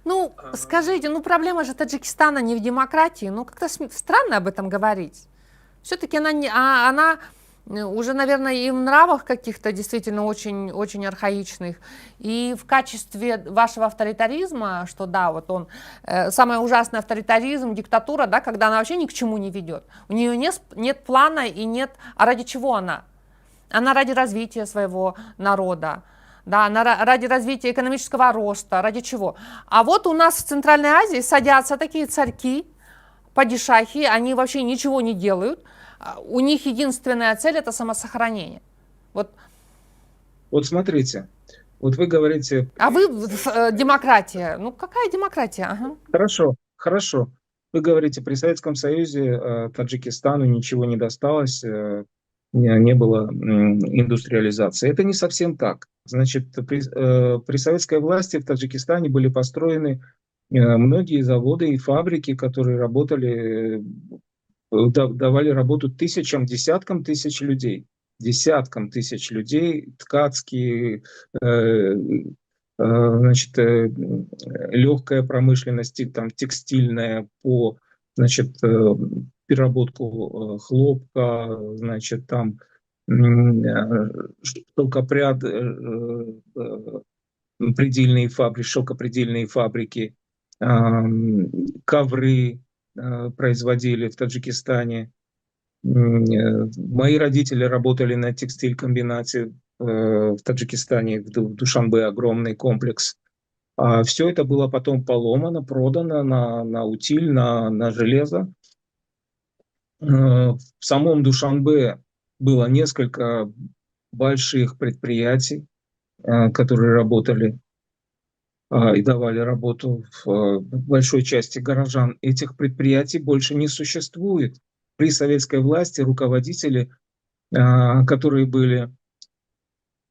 Ну, скажите, ну проблема же Таджикистана не в демократии, ну как-то странно об этом говорить. Все-таки она, она уже, наверное, и в нравах каких-то действительно очень, очень архаичных, и в качестве вашего авторитаризма, что да, вот он, самый ужасный авторитаризм, диктатура, да, когда она вообще ни к чему не ведет. У нее нет плана и нет, а ради чего она? Она ради развития своего народа, да, ради развития экономического роста, ради чего? А вот у нас в Центральной Азии садятся такие царьки, падишахи, они вообще ничего не делают, у них единственная цель – это самосохранение. Вот. Вот смотрите, вот вы говорите… А вы демократия. Ну какая демократия? Ага. Хорошо, хорошо. Вы говорите, при Советском Союзе Таджикистану ничего не досталось, не было индустриализации. Это не совсем так. Значит, при советской власти в Таджикистане были построены многие заводы и фабрики, которые работали, давали работу тысячам, десяткам тысяч людей. Десяткам тысяч людей, ткацкие, значит, легкая промышленность, там, текстильная, по, значит, переработку хлопка, значит, там шелкопряд, предельные фабрики, шелкопредельные фабрики, ковры производили в Таджикистане. Мои родители работали на текстиль-комбинате в Таджикистане, в Душанбе огромный комплекс. Все это было потом поломано, продано на утиль, на железо. В самом Душанбе было несколько больших предприятий, которые работали и давали работу в большой части горожан. Этих предприятий больше не существует. При советской власти руководители, которые были,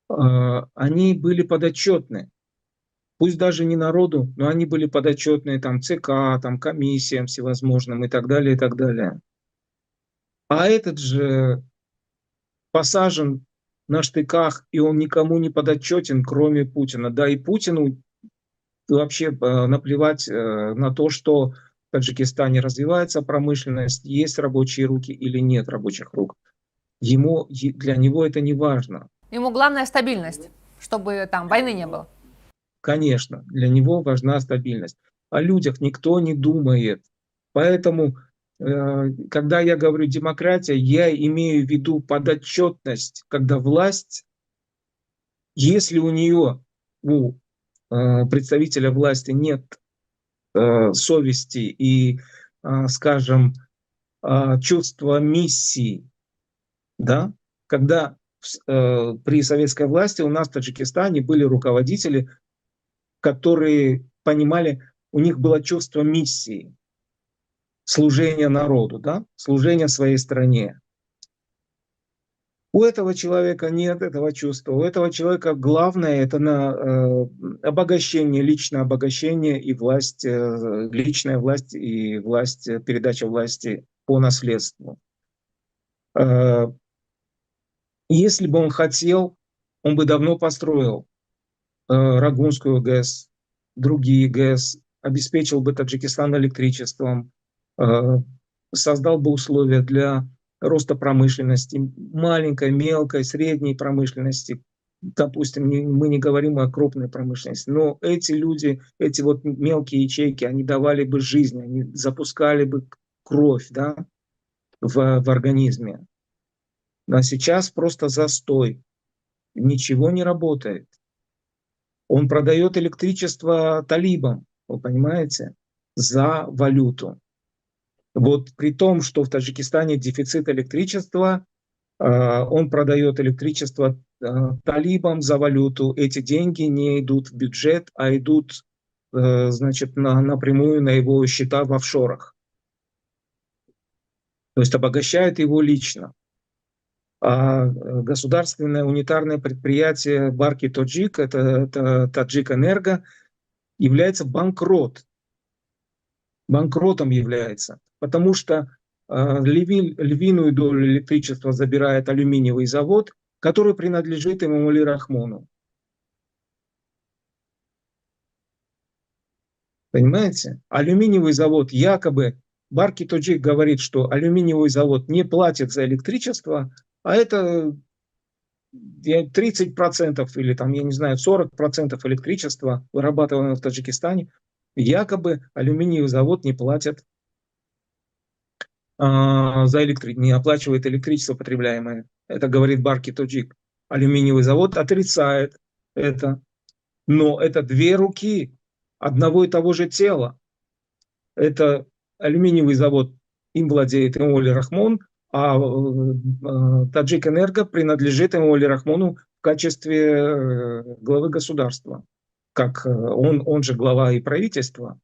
они были подотчетны. Пусть даже не народу, но они были подотчетны там ЦК, там комиссиям всевозможным и так далее, и так далее. А этот же посажен на штыках, и он никому не подотчетен, кроме Путина. Да, и Путину вообще наплевать на то, что в Таджикистане развивается промышленность, есть рабочие руки или нет рабочих рук. Для него это не важно. Ему главная стабильность, чтобы там войны не было. Конечно, для него важна стабильность. О людях никто не думает. Поэтому, когда я говорю демократия, я имею в виду подотчетность, когда власть, если у нее, у представителя власти нет совести и, скажем, чувства миссии, да, когда при советской власти у нас в Таджикистане были руководители, которые понимали, у них было чувство миссии, служения народу, да, служения своей стране. У этого человека нет этого чувства. У этого человека главное это обогащение, личное обогащение и власть, личная власть и власть, передача власти по наследству. Если бы он хотел, он бы давно построил Рагунскую ГЭС, другие ГЭС, обеспечил бы Таджикистан электричеством, создал бы условия для роста промышленности, маленькой, мелкой, средней промышленности. Допустим, мы не говорим о крупной промышленности, но эти люди, эти вот мелкие ячейки, они давали бы жизнь, они запускали бы кровь, да, в организме. А сейчас просто застой, ничего не работает. Он продает электричество талибам, вы понимаете, за валюту. Вот при том, что в Таджикистане дефицит электричества, он продает электричество талибам за валюту. Эти деньги не идут в бюджет, а идут, значит, напрямую на его счета в офшорах. То есть обогащает его лично. А государственное унитарное предприятие Барки Тоджик, это Таджик Энерго, является банкротом является, потому что львиную долю электричества забирает алюминиевый завод, который принадлежит Эмомали Рахмону. Понимаете? Алюминиевый завод якобы, Барки Тоджик говорит, что алюминиевый завод не платит за электричество, а это 30% или там, я не знаю, 40% электричества, вырабатываемого в Таджикистане, якобы алюминиевый завод не платит не оплачивает электричество потребляемое. Это говорит Барки Тоджик. Алюминиевый завод отрицает это. Но это две руки одного и того же тела. Это алюминиевый завод, им владеет Эмомали Рахмон, а Таджик Энерго принадлежит Эмомали Рахмону в качестве главы государства. Как он же глава и правительства.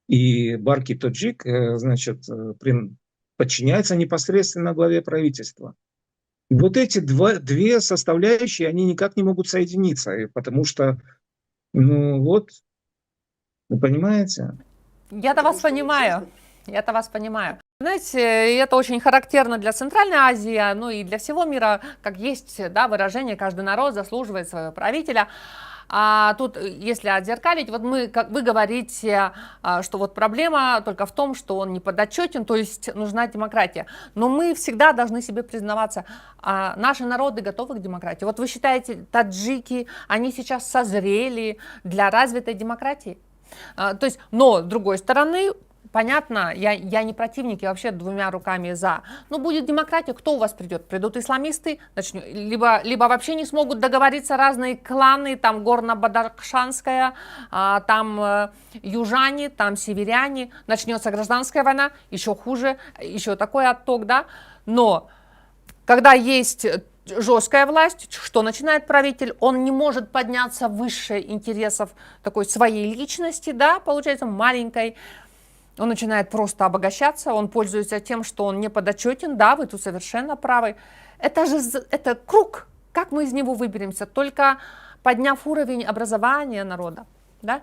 И Барки Тоджик, значит, подчиняется непосредственно главе правительства. И вот эти две составляющие, они никак не могут соединиться, потому что, ну вот, вы понимаете? Я-то вас понимаю. Я-то вас понимаю. Знаете, это очень характерно для Центральной Азии, ну и для всего мира, как есть, да, выражение «каждый народ заслуживает своего правителя». А тут, если отзеркалить, вот как вы говорите, что вот проблема только в том, что он не подотчетен, то есть нужна демократия. Но мы всегда должны себе признаваться, наши народы готовы к демократии. Вот вы считаете, таджики, они сейчас созрели для развитой демократии? То есть, но с другой стороны, понятно, я не противник, я вообще двумя руками за. Но будет демократия, кто у вас придет? Придут исламисты, либо вообще не смогут договориться разные кланы, там горно-бадархшанская, там южане, там северяне, начнется гражданская война, еще хуже, еще такой отток, да. Но когда есть жесткая власть, что начинает правитель, он не может подняться выше интересов такой своей личности, да, получается, маленькой. Он начинает просто обогащаться, он пользуется тем, что он не подотчетен, да, вы тут совершенно правы. Это круг, как мы из него выберемся, только подняв уровень образования народа, да?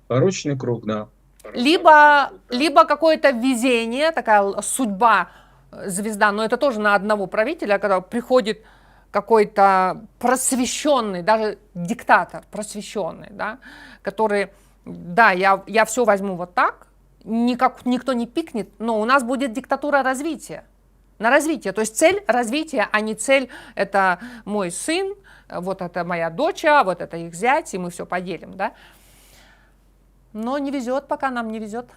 Порочный круг, да. Либо какое-то везение, такая судьба, звезда, но это тоже на одного правителя, когда приходит какой-то просвещенный, даже диктатор просвещенный, да, который, да, я все возьму вот так, никто не пикнет, но у нас будет диктатура развития. На развитие. То есть цель развития, а не цель это мой сын, вот это моя дочь, вот это их зять, и мы все поделим, да. Но не везет, пока нам не везет.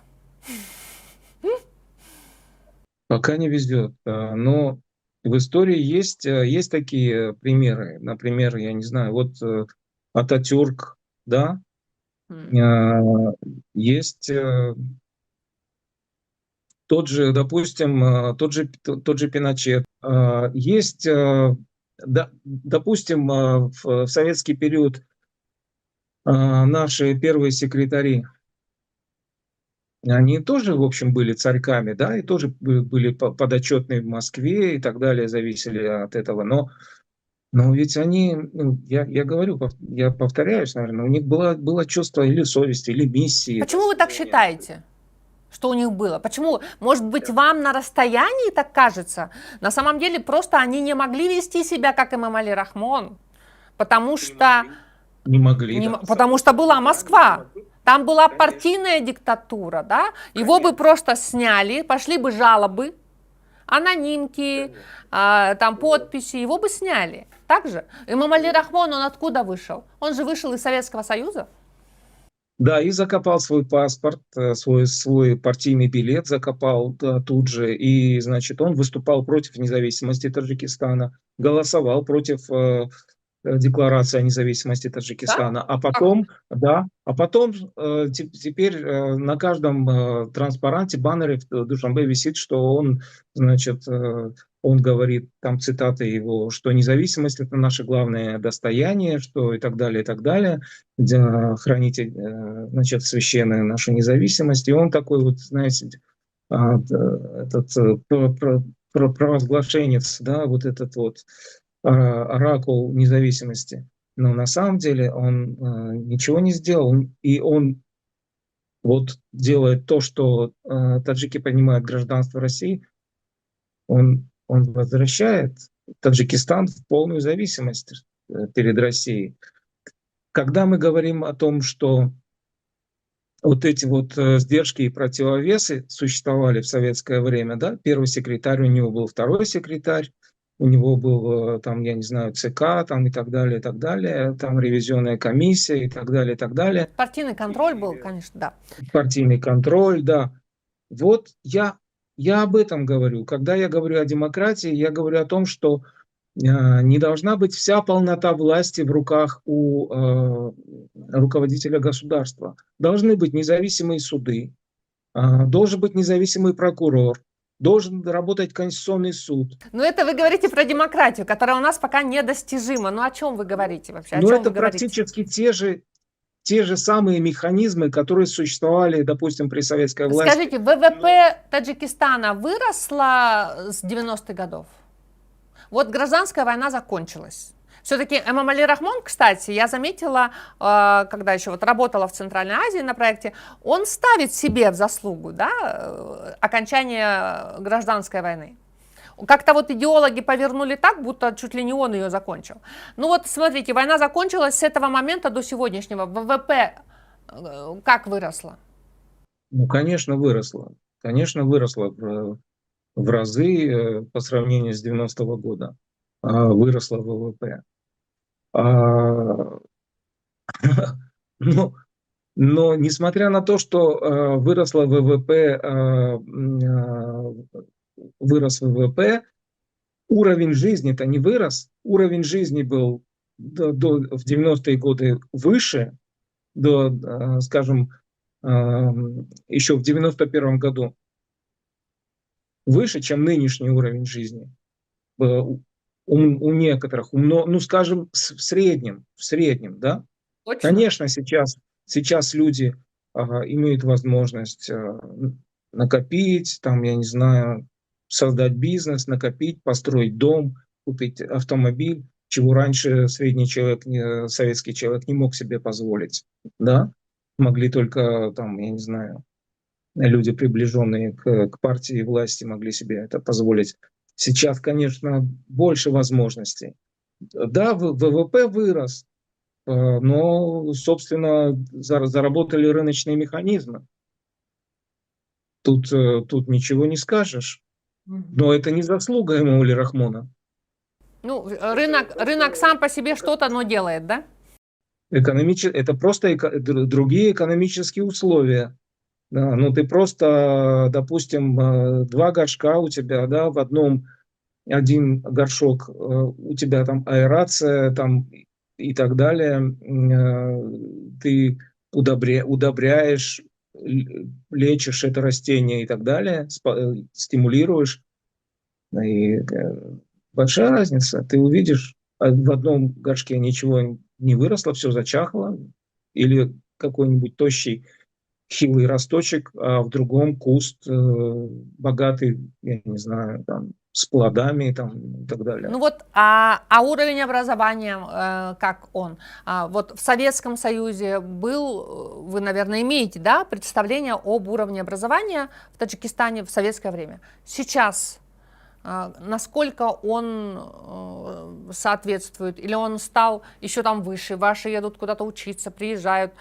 Пока не везет. Но в истории есть такие примеры. Например, я не знаю, вот Ататюрк, да, есть тот же, допустим, тот же Пиночет. Есть, допустим, в советский период наши первые секретари, они тоже, в общем, были царьками, да, и тоже были подотчетны в Москве и так далее, зависели от этого. Но ведь они, ну, я говорю, я повторяюсь, наверное, у них было чувство или совести, или миссии. Почему вы так считаете? Что у них было? Почему? Может быть, вам на расстоянии так кажется? На самом деле, просто они не могли вести себя, как Эмомали Рахмон, потому что... Не могли, да. Потому что была Москва. Там была партийная диктатура, да? Его бы просто сняли, пошли бы жалобы, анонимки, там подписи, его бы сняли. Так же? Эмомали Рахмон, он откуда вышел? Он же вышел из Советского Союза. Да, и закопал свой паспорт, свой партийный билет закопал тут же. И, значит, он выступал против независимости Таджикистана, голосовал против декларации о независимости Таджикистана. Да? А потом теперь на каждом транспаранте, баннере в Душанбе висит, что он, значит, он говорит, там цитаты его, что независимость – это наше главное достояние, что и так далее, храните, значит, священную нашу независимость. И он такой вот, знаете, этот провозглашенец, да, вот этот вот оракул независимости. Но на самом деле он ничего не сделал. И он вот делает то, что таджики принимают гражданство России, он возвращает Таджикистан в полную зависимость перед Россией. Когда мы говорим о том, что вот эти вот сдержки и противовесы существовали в советское время, да, первый секретарь, у него был второй секретарь, у него был там, я не знаю, ЦК там и так далее, там ревизионная комиссия и так далее, Партийный контроль был, и конечно, да. партийный контроль, да. Вот я об этом говорю. Когда я говорю о демократии, я говорю о том, что не должна быть вся полнота власти в руках у руководителя государства. Должны быть независимые суды, должен быть независимый прокурор, должен работать Конституционный суд. Но это вы говорите про демократию, которая у нас пока недостижима. Ну о чем вы говорите вообще? О Но чем это вы говорите? практически те же самые механизмы, которые существовали, допустим, при советской власти. Скажите, ВВП Таджикистана выросла с 90-х годов? Вот гражданская война закончилась. Все-таки Эмомали Рахмон, кстати, я заметила, когда еще вот работала в Центральной Азии на проекте, он ставит себе в заслугу, да, окончание гражданской войны. Как-то вот идеологи повернули так, будто чуть ли не он ее закончил. Ну вот смотрите, война закончилась с этого момента до сегодняшнего. ВВП как выросло? Ну, конечно, выросла. Конечно, выросла в разы по сравнению с 90-го года. Выросла ВВП. А, но, но несмотря на то, что выросла ВВП, вырос ВВП, уровень жизни-то не вырос. Уровень жизни был в 90-е годы выше, скажем, еще в 91-м году, выше, чем нынешний уровень жизни. У некоторых, ну, скажем, в среднем, да. Точно. Конечно, сейчас люди имеют возможность накопить, там, я не знаю, создать бизнес, накопить, построить дом, купить автомобиль, чего раньше средний человек, советский человек не мог себе позволить, да. Могли только, там, я не знаю, люди, приближенные к партии и власти, могли себе это позволить. Сейчас, конечно, больше возможностей. Да, ВВП вырос, но, собственно, заработали рыночные механизмы. Тут ничего не скажешь. Но это не заслуга Эмомали Рахмона. Ну, рынок сам по себе что-то, но делает, да? Это просто другие экономические условия. Да, ну, ты просто, допустим, два горшка у тебя, да, в одном один горшок, у тебя там аэрация там, и так далее, ты удобряешь, лечишь это растение и так далее, стимулируешь. И большая разница. Ты увидишь, в одном горшке ничего не выросло, все зачахло, или какой-нибудь тощий хилый росточек, а в другом куст богатый, я не знаю, там, с плодами там, и так далее. Ну вот, уровень образования, как он? Вот в Советском Союзе был, вы, наверное, имеете, да, представление об уровне образования в Таджикистане в советское время. Сейчас насколько он соответствует, или он стал еще там выше, ваши едут куда-то учиться, приезжают,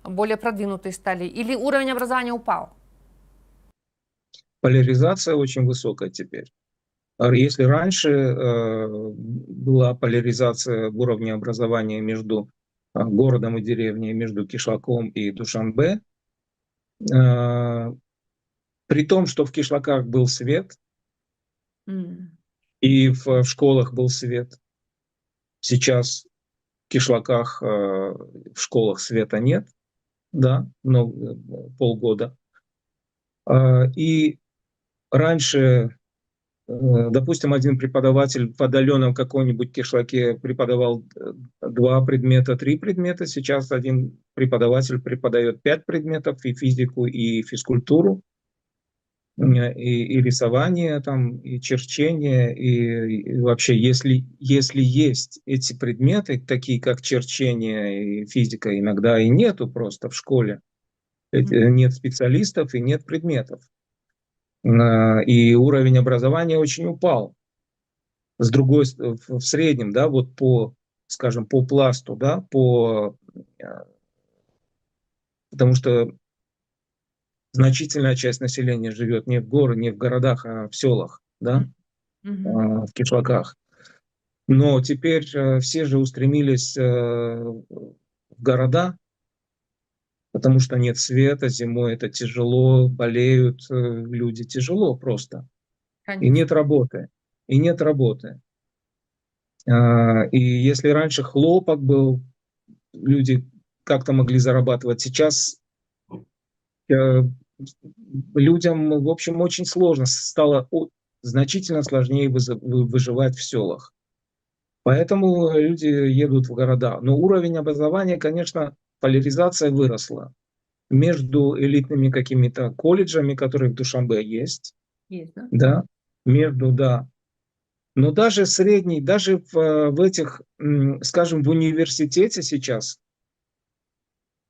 более продвинутые стали, или уровень образования упал? Поляризация очень высокая теперь. Если раньше была поляризация в уровне образования между городом и деревней, между Кишлаком и Душанбе, при том, что в Кишлаках был свет, и в школах был свет, сейчас в Кишлаках в школах света нет, да, но полгода. И раньше, допустим, один преподаватель в отдаленном каком-нибудь кишлаке преподавал 2 предмета, 3 предмета. Сейчас один преподаватель преподает 5 предметов: и физику, и физкультуру, и рисование, там, и черчение. И вообще, если есть эти предметы, такие как черчение и физика, иногда и нету просто в школе. Нет специалистов и нет предметов. И уровень образования очень упал. С другой, в среднем, да, вот скажем, по пласту, да, потому что значительная часть населения живет не в не в городах, а в селах, да, Мгм. в кишлаках. Но теперь все же устремились в города, потому что нет света, зимой это тяжело, болеют люди, тяжело просто. И Конечно. нет работы. И нет работы. И если раньше хлопок был, люди как-то могли зарабатывать, сейчас э, людям, в общем, очень сложно, стало значительно сложнее выживать в селах. Поэтому люди едут в города. Но уровень образования, конечно, поляризация выросла между элитными какими-то колледжами, которые в Душанбе есть, Есть, да? да, между, да. Но даже средний, даже в этих, скажем, в университете сейчас,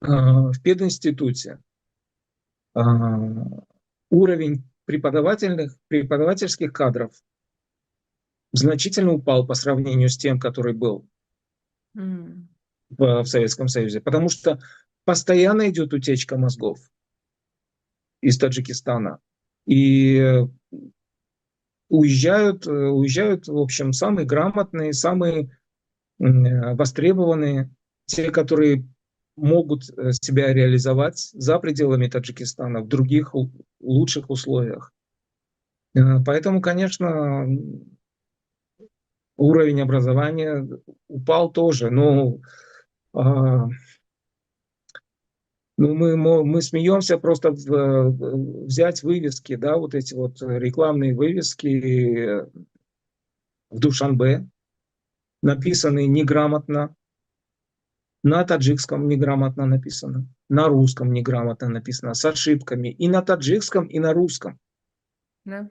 в пединституте, уровень преподавательских кадров значительно упал по сравнению с тем, который был М. в Советском Союзе, потому что постоянно идет утечка мозгов из Таджикистана. И уезжают, в общем, самые грамотные, самые востребованные, те, которые могут себя реализовать за пределами Таджикистана в других лучших условиях. Поэтому, конечно, уровень образования упал тоже. Но а, ну, мы смеемся просто взять вывески, да, вот эти вот рекламные вывески в Душанбе, написанные неграмотно, на таджикском неграмотно написано, на русском неграмотно написано, с ошибками и на таджикском, и на русском. Да.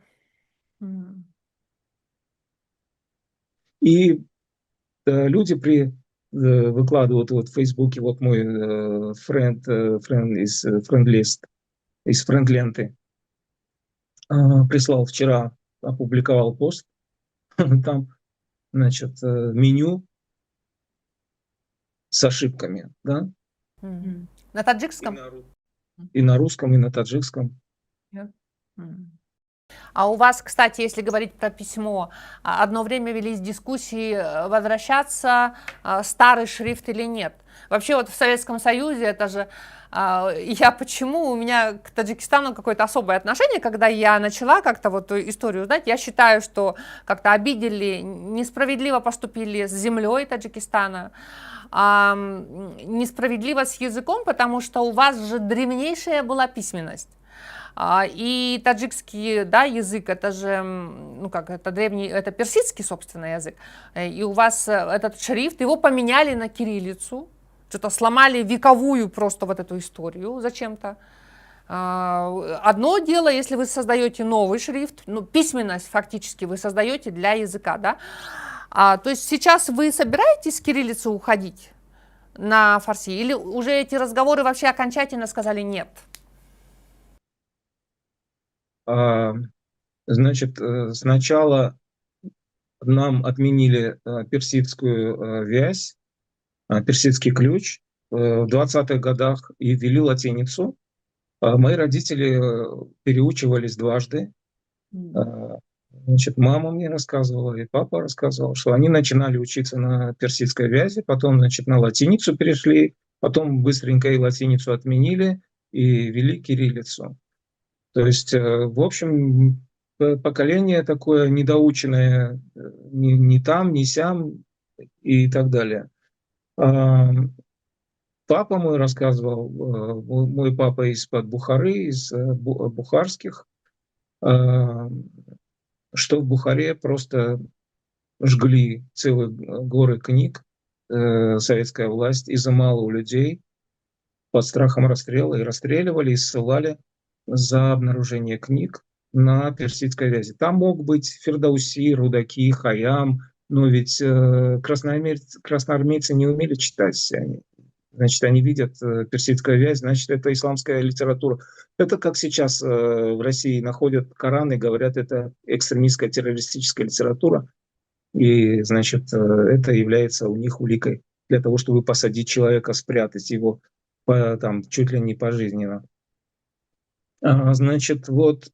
М. И люди выкладывают вот в Фейсбуке, вот мой френд-лист из френд-ленты прислал вчера, опубликовал пост, там, значит, меню с ошибками, да, Мгм. На и таджикском? и на русском, и на таджикском. Да. М. А у вас, кстати, если говорить про письмо, одно время велись дискуссии, возвращаться старый шрифт или нет. Вообще вот в Советском Союзе это же я почему, у меня к Таджикистану какое-то особое отношение, когда я начала как-то вот эту историю знать, я считаю, что как-то обидели, несправедливо поступили с землей Таджикистана, несправедливо с языком, потому что у вас же древнейшая была письменность. И таджикский, да, язык, это же, ну как, это древний, это персидский, собственно, язык. И у вас этот шрифт, его поменяли на кириллицу, что-то сломали вековую просто вот эту историю зачем-то. Одно дело, если вы создаете новый шрифт, ну, письменность фактически вы создаете для языка, да. То есть сейчас вы собираетесь с кириллицы уходить на фарси, или уже эти разговоры вообще окончательно сказали нет? А, Значит, сначала нам отменили персидскую вязь, персидский ключ в 20-х годах и ввели латиницу. Мои родители переучивались дважды. Значит, мама мне рассказывала, и папа рассказывал, что они начинали учиться на персидской вязи, потом, значит, на латиницу перешли, потом быстренько и латиницу отменили и ввели кириллицу. То есть, в общем, поколение такое недоученное ни там, ни сям и так далее. А, Папа мой рассказывал, мой папа из-под Бухары, из бухарских, а, что в Бухаре просто жгли целые горы книг, советская власть изымала у людей под страхом расстрела и расстреливали, и ссылали за обнаружение книг на персидской вязи. Там мог быть Фердауси, Рудаки, Хаям, но ведь красноармейцы не умели читать все они. Значит, они видят персидская вязь, значит, это исламская литература. Это как сейчас в России находят Коран и говорят, это экстремистская террористическая литература. И, значит, это является у них уликой для того, чтобы посадить человека, спрятать его там, чуть ли не пожизненно. Значит, вот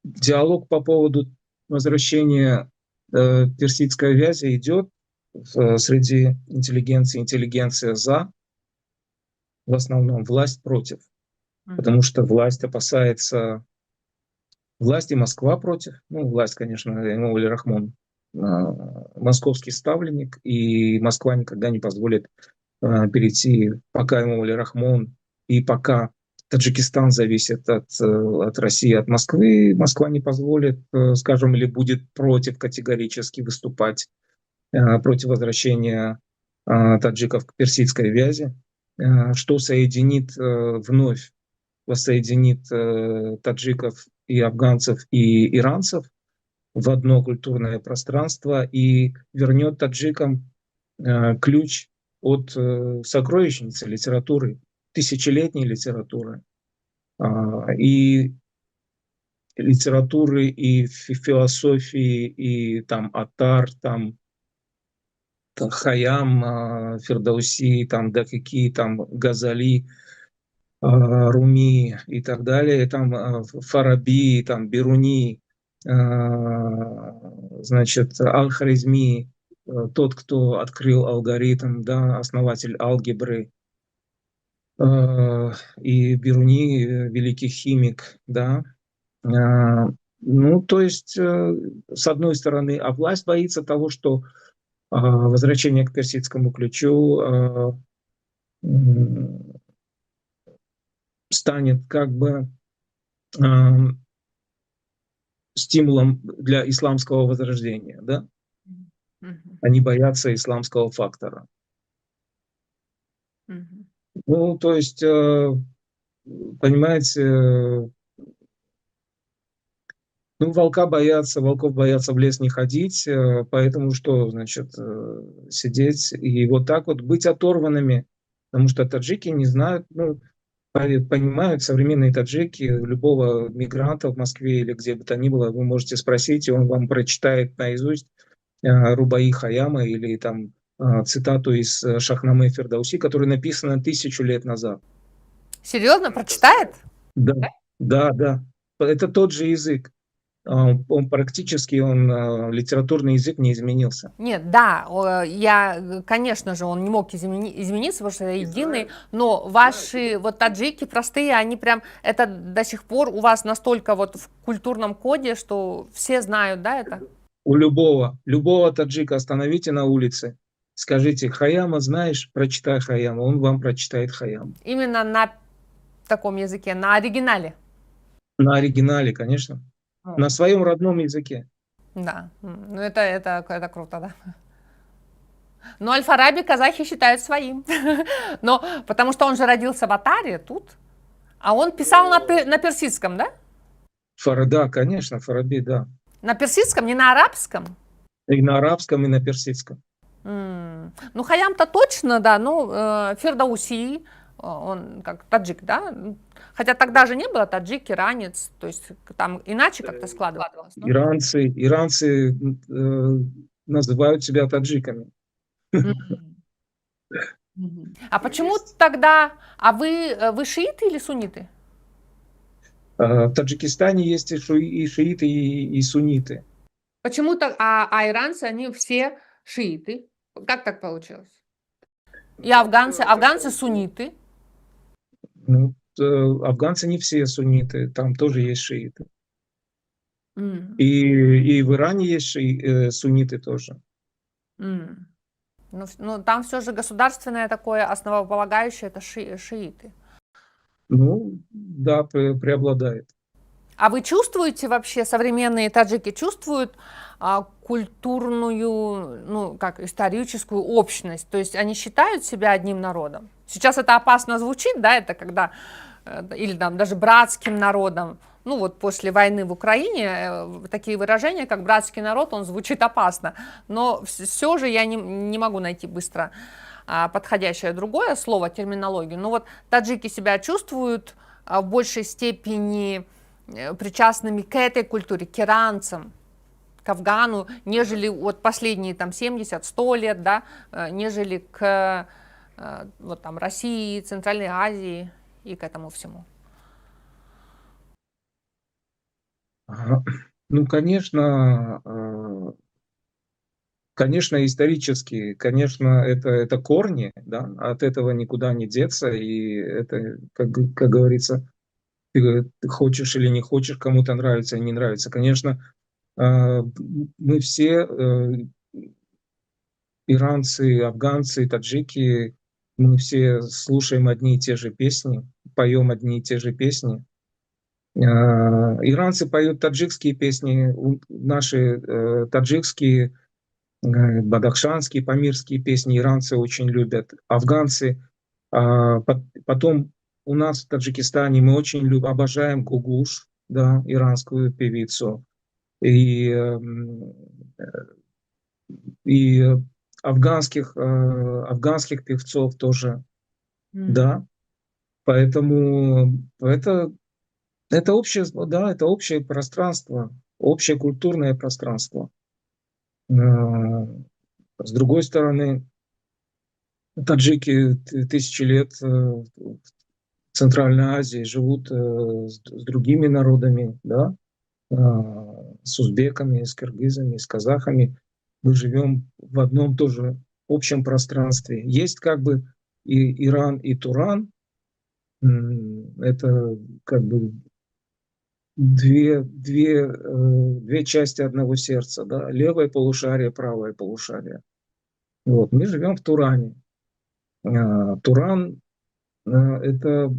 диалог по поводу возвращения персидской вязи идет среди интеллигенции. Интеллигенция за, в основном власть против. Потому что власть опасается, власть и Москва против, ну, власть, конечно, Эмомали Рахмон, московский ставленник, и Москва никогда не позволит перейти, пока Эмомали Рахмон и пока Таджикистан зависит от России, от Москвы, Москва не позволит, скажем, или будет против категорически выступать против возвращения таджиков к персидской вязи, что соединит вновь воссоединит таджиков и афганцев и иранцев в одно культурное пространство и вернет таджикам ключ от сокровищницы литературы, тысячелетней литературы, и литературы, и философии, и там Атар, там Хайям, Фердауси, там Дакики, там Газали, Руми и так далее, там Фараби, там Бируни, значит, Аль-Харизми, тот, кто открыл алгоритм, да, основатель алгебры, и Бируни, великий химик, да. Ну, то есть, с одной стороны, а власть боится того, что возвращение к персидскому ключу станет как бы стимулом для исламского возрождения, да? Они боятся исламского фактора. Ну, то есть, понимаете, ну, волков боятся в лес не ходить, поэтому что, значит, сидеть и вот так вот быть оторванными, потому что таджики не знают, ну, понимают современные таджики, любого мигранта в Москве или где бы то ни было, вы можете спросить, и он вам прочитает наизусть Рубаи Хаяма или там цитату из Шахнаме Фердауси, которая написана 1000 лет назад. Серьезно, прочитает? Да, да, да. Это тот же язык. Он практически, литературный язык не изменился. Нет, да, конечно же, он не мог измениться, потому что это единый, но ваши вот таджики простые, они прям, это до сих пор у вас настолько вот в культурном коде, что все знают, да, это? У любого таджика остановите на улице, скажите: Хаяма знаешь, прочитай Хаяма, он вам прочитает Хаяма. Именно на таком языке, на оригинале. На оригинале, конечно. На своем родном языке. Да, ну это круто, да. Но Аль-Фараби казахи считают своим. Но потому что он же родился в Атаре тут, а он писал на персидском, да? Да, конечно, Фараби, да. На персидском, не на арабском? И на арабском, и на персидском. Ну, Хаям-то точно, да, ну, Фердауси, он как таджик, да? Хотя тогда же не было таджик, иранец, то есть там иначе как-то складывалось. Ну? Иранцы называют себя таджиками. А почему тогда, вы шииты или сунниты? В Таджикистане есть и шииты, и сунниты. Почему-то, а иранцы, они все шииты. Как так получилось? И афганцы сунниты. Ну, афганцы не все сунниты, там тоже есть шииты. И в Иране есть сунниты тоже. Ну, там все же государственное такое основополагающее, это шииты. Ну, да, преобладает. А вы чувствуете вообще, современные таджики чувствуют культурную, ну, как историческую общность? То есть они считают себя одним народом? Сейчас это опасно звучит, да, это когда, или там даже братским народом. Ну вот после войны в Украине такие выражения, как братский народ, он звучит опасно. Но все же я не могу найти быстро подходящее другое слово, терминологию. Но вот таджики себя чувствуют в большей степени причастными к этой культуре, к иранцам, к Афгану, нежели вот последние там 70-100 лет, да, нежели к вот там России, Центральной Азии и к этому всему. Ага. Ну, конечно, исторически, конечно, это корни, да, от этого никуда не деться, и это, как говорится, ты хочешь или не хочешь, кому-то нравится или не нравится. Конечно, мы все, иранцы, афганцы, таджики, мы все слушаем одни и те же песни, поем одни и те же песни. Иранцы поют таджикские песни, наши таджикские, бадахшанские, памирские песни иранцы очень любят, афганцы. Потом у нас в Таджикистане мы очень обожаем Гугуш, да, иранскую певицу, и, и афганских певцов тоже, да. Поэтому это общее, да, это общее пространство, общее культурное пространство. С другой стороны, таджики тысячи лет в Центральной Азии живут с другими народами, да, с узбеками, с киргизами, с казахами. Мы живем в одном тоже общем пространстве. Есть как бы и Иран, и Туран. Это как бы две части одного сердца, да, левое полушарие, правое полушарие. Вот, мы живем в Туране. Туран это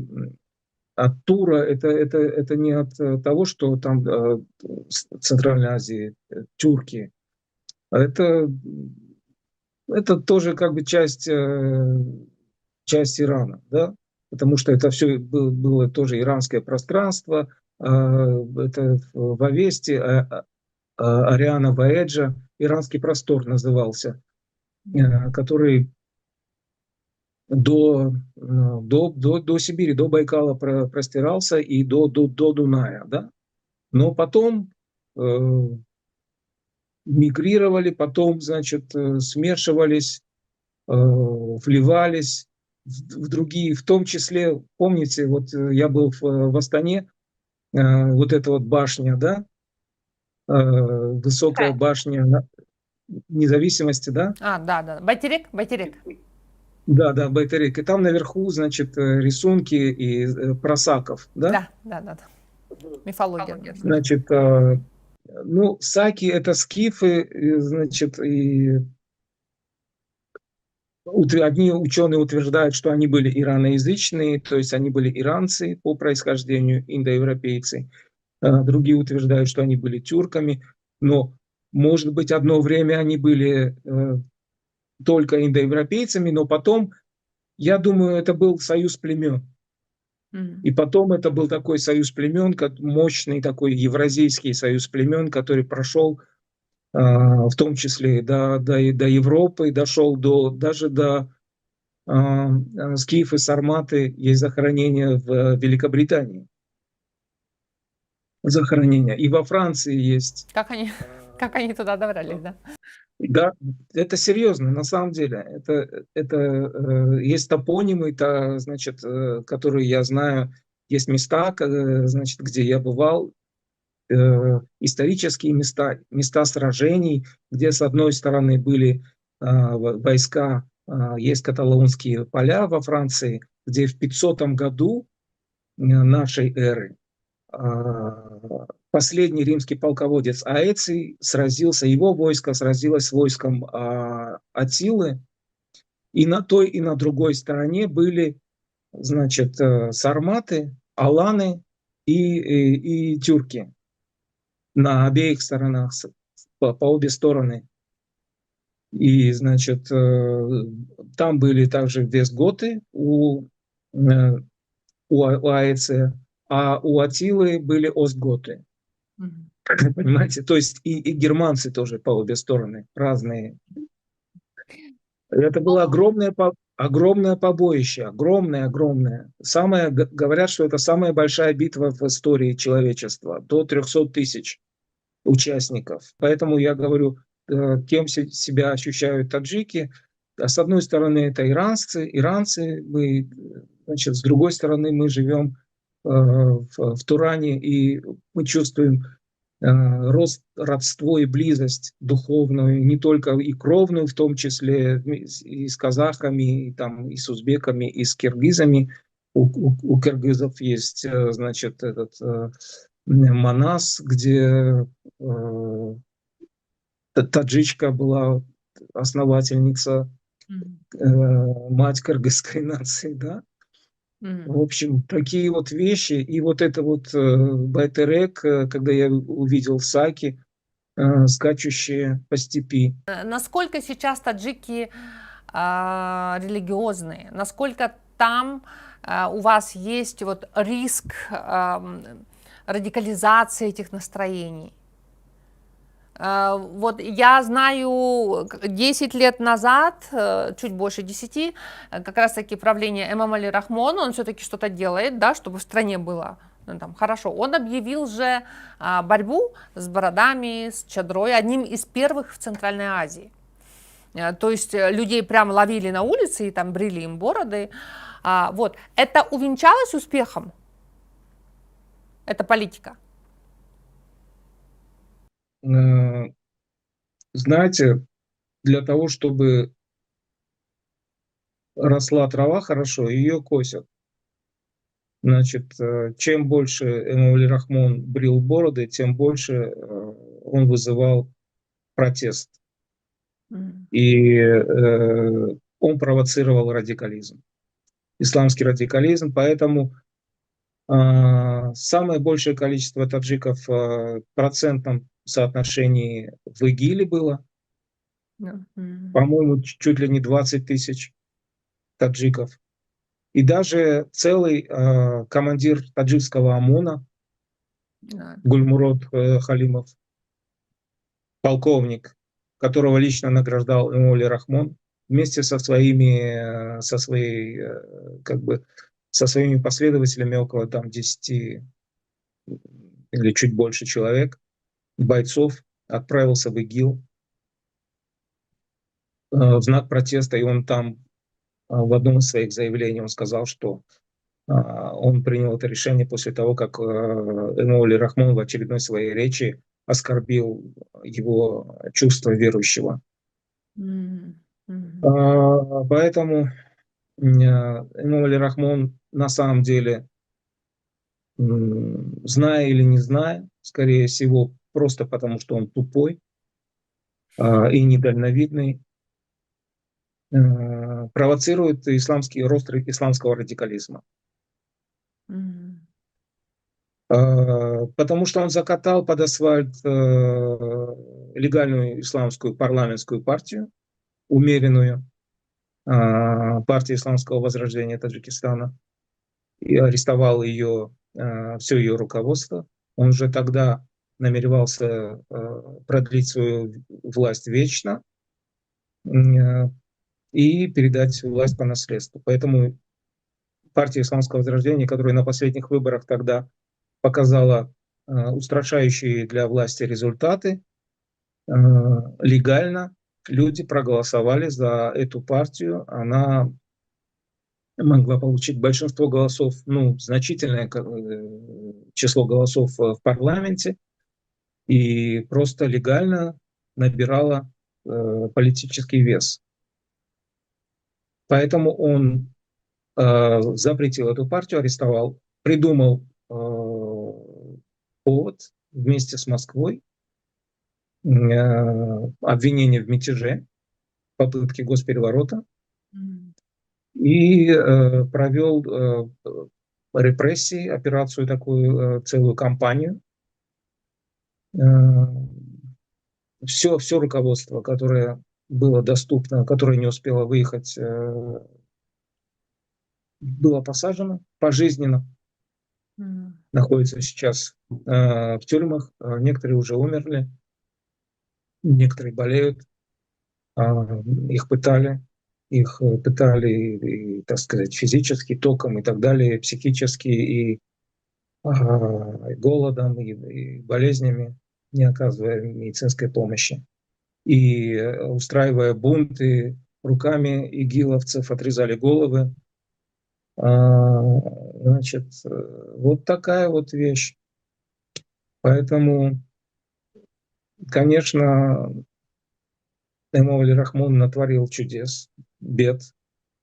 от Тура, это не от того, что там в Центральной Азии тюрки, а это тоже как бы часть Ирана, да, потому что это все было тоже иранское пространство, это в Авесте, Ариана Ваэджа, иранский простор назывался, который до Сибири, до Байкала простирался и до Дуная, да. Но потом мигрировали, потом, значит, смешивались, вливались в другие, в том числе, помните, вот я был в Астане, вот эта вот башня, да, высокая башня независимости, да, Да, да. Байтерек, Байтерек. да, да, Байтерек, и там наверху, значит, рисунки и просаков, да, Да, да, да, да. Мифология. значит, ну, саки это скифы, значит, и одни ученые утверждают, что они были ираноязычные, то есть они были иранцы по происхождению, индоевропейцы. Другие утверждают, что они были тюрками, но, может быть, одно время они были только индоевропейцами, но потом, я думаю, это был союз племен. И потом это был такой союз племен, мощный такой евразийский союз племен, который прошел в том числе до Европы, дошел даже до скифы, сарматы, есть захоронения в Великобритании. Захоронения. И во Франции есть. Как они туда добрались, да? Да, это серьезно, на самом деле. Есть топонимы, значит, которые я знаю, есть места, значит, где я бывал, исторические места сражений, где с одной стороны были войска, есть каталонские поля во Франции, где в 500 году нашей эры последний римский полководец Аэций сразился, его войско сразилось с войском Аттилы, и на той, и на другой стороне были, значит, сарматы, аланы и тюрки на обеих сторонах, по обе стороны. И, значит, там были также вестготы у Аэция, а у Аттилы были остготы. Понимаете? То есть и германцы тоже по обе стороны, разные. Это было огромное побоище, огромное. Говорят, что это самая большая битва в истории человечества, до 300 тысяч участников. Поэтому я говорю, кем себя ощущают таджики. А с одной стороны, это иранцы, мы, значит, с другой стороны, мы живем в Туране, и мы чувствуем рост, родство и близость духовную, не только и кровную, в том числе и с казахами, и, там, и с узбеками, и с киргизами. У киргизов есть, значит, этот Манас, где таджичка была основательница, Мгм. мать кыргызской нации, да. Мгм. В общем, такие вот вещи. И вот это вот Байтерек, когда я увидел Саки, скачущие по степи. Насколько сейчас таджики религиозные? Насколько там у вас есть вот риск радикализации этих настроений? Вот я знаю, 10 лет назад, чуть больше 10, как раз-таки правление Эмомали Рахмона, он все-таки что-то делает, да, чтобы в стране было там, хорошо. Он объявил же борьбу с бородами, с чадрой, одним из первых в Центральной Азии. То есть людей прям ловили на улице и там брили им бороды. Вот. Это увенчалось успехом? Это политика? Знаете, для того, чтобы росла трава хорошо, ее косят. Значит, чем больше Эмомали Рахмон брил бороды, тем больше он вызывал протест. И он провоцировал радикализм, исламский радикализм. Поэтому самое большее количество таджиков в процентном соотношении в ИГИЛе было. По-моему, чуть ли не 20 тысяч таджиков. И даже целый командир таджикского ОМОНа Гульмурод Халимов, полковник, которого лично награждал Эмомали Рахмон, вместе со своей, как бы, со своими последователями, около там 10 или чуть больше человек, бойцов, отправился в ИГИЛ в знак протеста, и он там в одном из своих заявлений он сказал, что он принял это решение после того, как Эмомали Рахмон в очередной своей речи оскорбил его чувство верующего. Поэтому Эмомали Рахмон на самом деле, зная или не зная, скорее всего, просто потому что он тупой и недальновидный, провоцирует рост исламского радикализма. Потому что он закатал под асфальт легальную исламскую парламентскую партию, умеренную, партию исламского возрождения Таджикистана, и арестовал все ее руководство. Он уже тогда намеревался продлить свою власть вечно и передать власть по наследству. Поэтому партия исламского возрождения, которая на последних выборах тогда показала устрашающие для власти результаты, легально люди проголосовали за эту партию. Она могла получить большинство голосов, ну, значительное число голосов в парламенте, и просто легально набирала политический вес. Поэтому он запретил эту партию, арестовал, придумал повод вместе с Москвой, обвинение в мятеже, попытке госпереворота, и провел репрессии, операцию такую, целую кампанию. Все руководство, которое было доступно, которое не успело выехать, было посажено пожизненно, находится сейчас в тюрьмах, некоторые уже умерли, некоторые болеют, их пытали, и, так сказать, физически, током и так далее, психически, и голодом, и болезнями, не оказывая медицинской помощи. И устраивая бунты, руками игиловцев отрезали головы. Значит, вот такая вот вещь. Поэтому конечно, Эмомали Рахмон натворил чудес, бед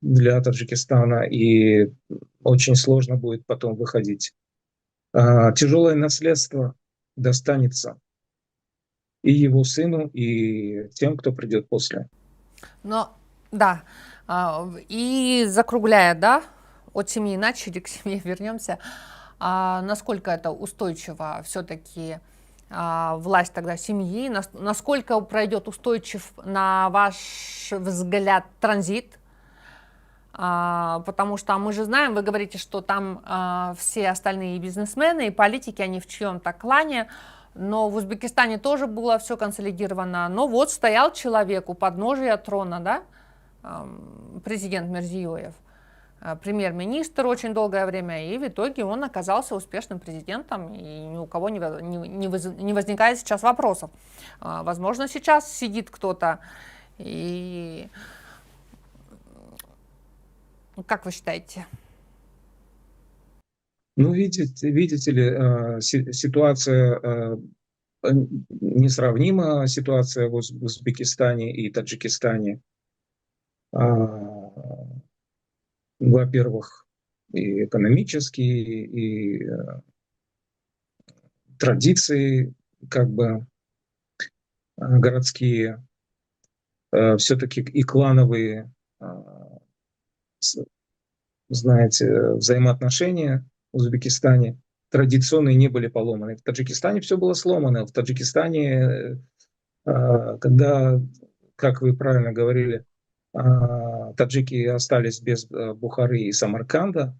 для Таджикистана, и очень сложно будет потом выходить. Тяжелое наследство достанется и его сыну, и тем, кто придет после. Но, да, и закругляя, да, от семьи начали, к семье вернемся, насколько это устойчиво все-таки власть тогда семьи, насколько пройдет устойчив, на ваш взгляд, транзит, потому что мы же знаем, вы говорите, что там все остальные бизнесмены и политики, они в чьем-то клане, но в Узбекистане тоже было все консолидировано. Но вот стоял человек у подножия трона, да, президент Мирзиёев, премьер-министр очень долгое время, и в итоге он оказался успешным президентом, и ни у кого не возникает сейчас вопросов. Возможно, сейчас сидит кто-то, и как вы считаете? Ну, видите ли, ситуация несравнима, ситуация в Узбекистане и Таджикистане. Во-первых, и экономические, и традиции, как бы городские, все-таки и клановые, знаете, взаимоотношения в Узбекистане традиционные не были поломаны. В Таджикистане все было сломано. В Таджикистане, когда, как вы правильно говорили, таджики остались без Бухары и Самарканда,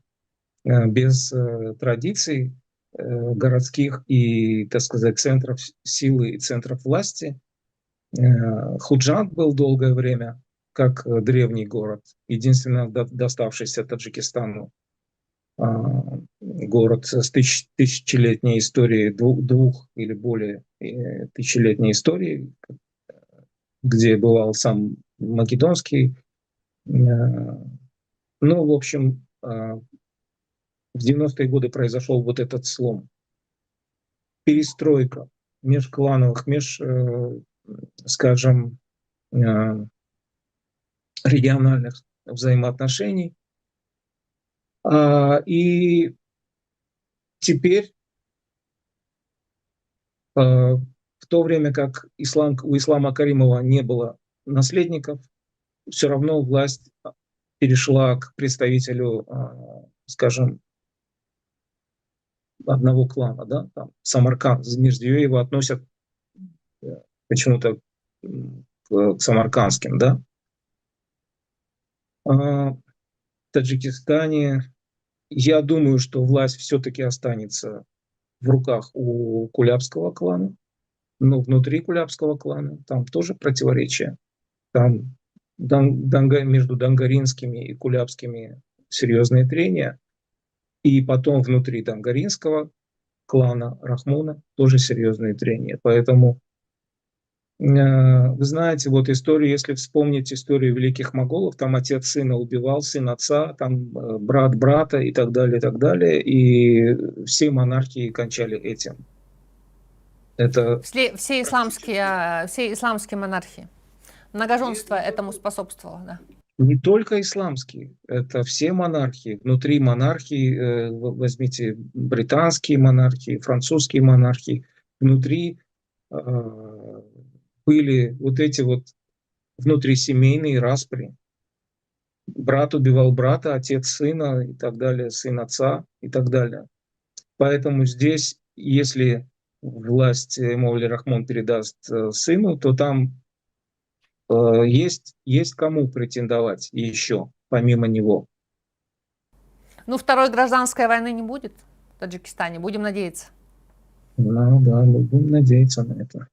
без традиций городских и, так сказать, центров силы и центров власти. Худжанд был долгое время как древний город, единственно доставшийся Таджикистану город с тысячелетней историей, двух или более тысячелетней историей, где бывал сам Македонский. Ну, в общем, в 90-е годы произошел вот этот слом. Перестройка межклановых, скажем, региональных взаимоотношений. И теперь, в то время как у Ислама Каримова не было наследников, все равно власть перешла к представителю, скажем, одного клана, да, там, Самарканд, Мирзиёева относят почему-то к самаркандским, да. В Таджикистане, я думаю, что власть все-таки останется в руках у кулябского клана, но внутри кулябского клана там тоже противоречия. Там между донгаринскими и кулябскими серьезные трения. И потом внутри донгаринского клана Рахмона тоже серьезные трения. Поэтому, вы знаете, вот историю, если вспомнить историю великих моголов, там отец сына убивал, сын отца, там брат брата и так далее, и так далее. И все монархии кончали этим. Это Все исламские монархии. Многоженство этому способствовало, да. не только исламские, это все монархии. Внутри монархии, возьмите британские монархии, французские монархии, внутри были вот эти вот внутрисемейные распри. Брат убивал брата, отец сына и так далее, сын отца и так далее. Поэтому здесь, если власть Эмомали Рахмон передаст сыну, то там есть кому претендовать еще, помимо него. Ну, второй гражданской войны не будет в Таджикистане, будем надеяться. Ну да, мы будем надеяться на это.